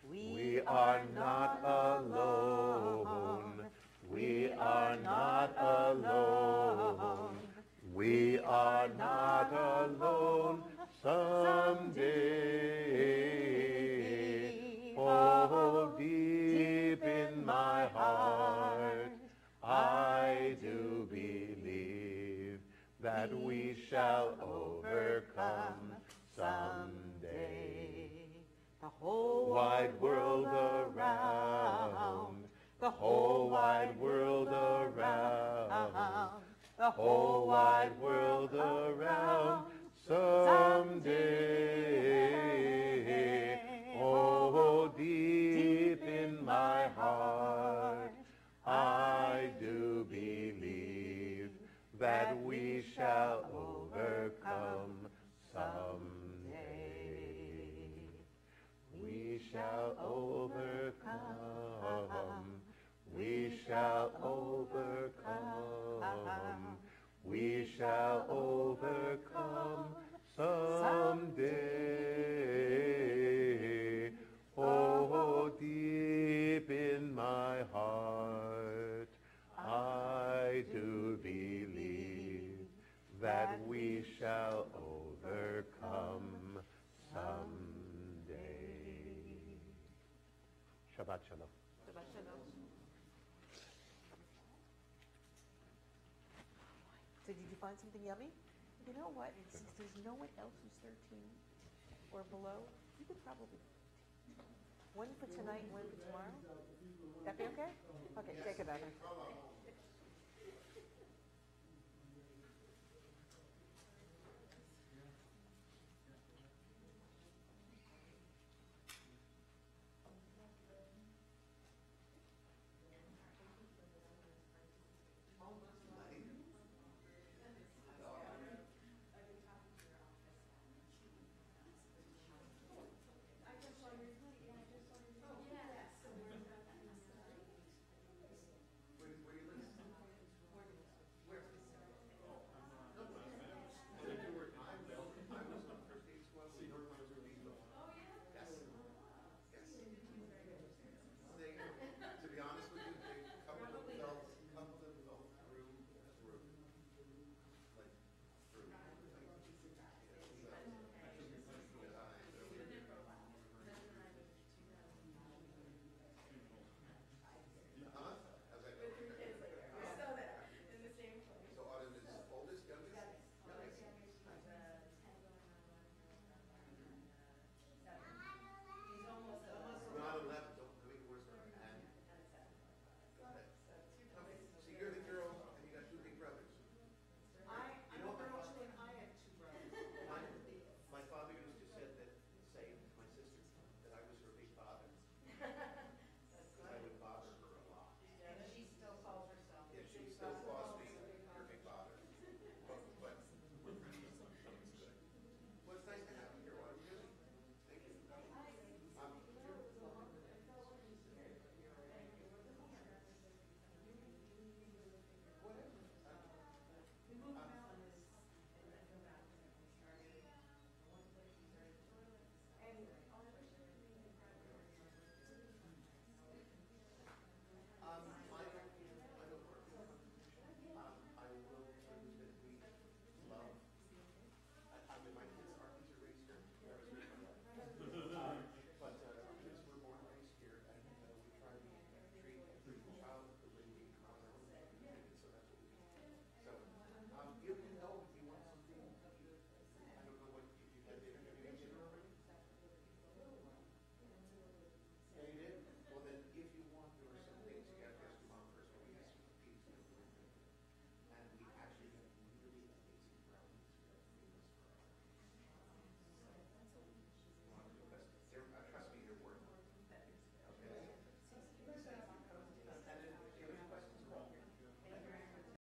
We are not alone. We are not alone. We are not alone someday. Oh, deep in my heart, I do believe that we shall overcome someday. The whole Wide world around, the whole wide world around, the whole wide world around someday. Oh, deep in my heart, I do believe that we shall overcome someday. We shall overcome. We shall overcome. We shall overcome someday. Oh, deep in my heart, I do believe that we shall overcome someday. Shabbat shalom. Shabbat shalom. So did you find something yummy? You know what, since there's no one else who's 13 or below, you could probably, one for tonight, one for tomorrow. That be okay? Okay, take it out.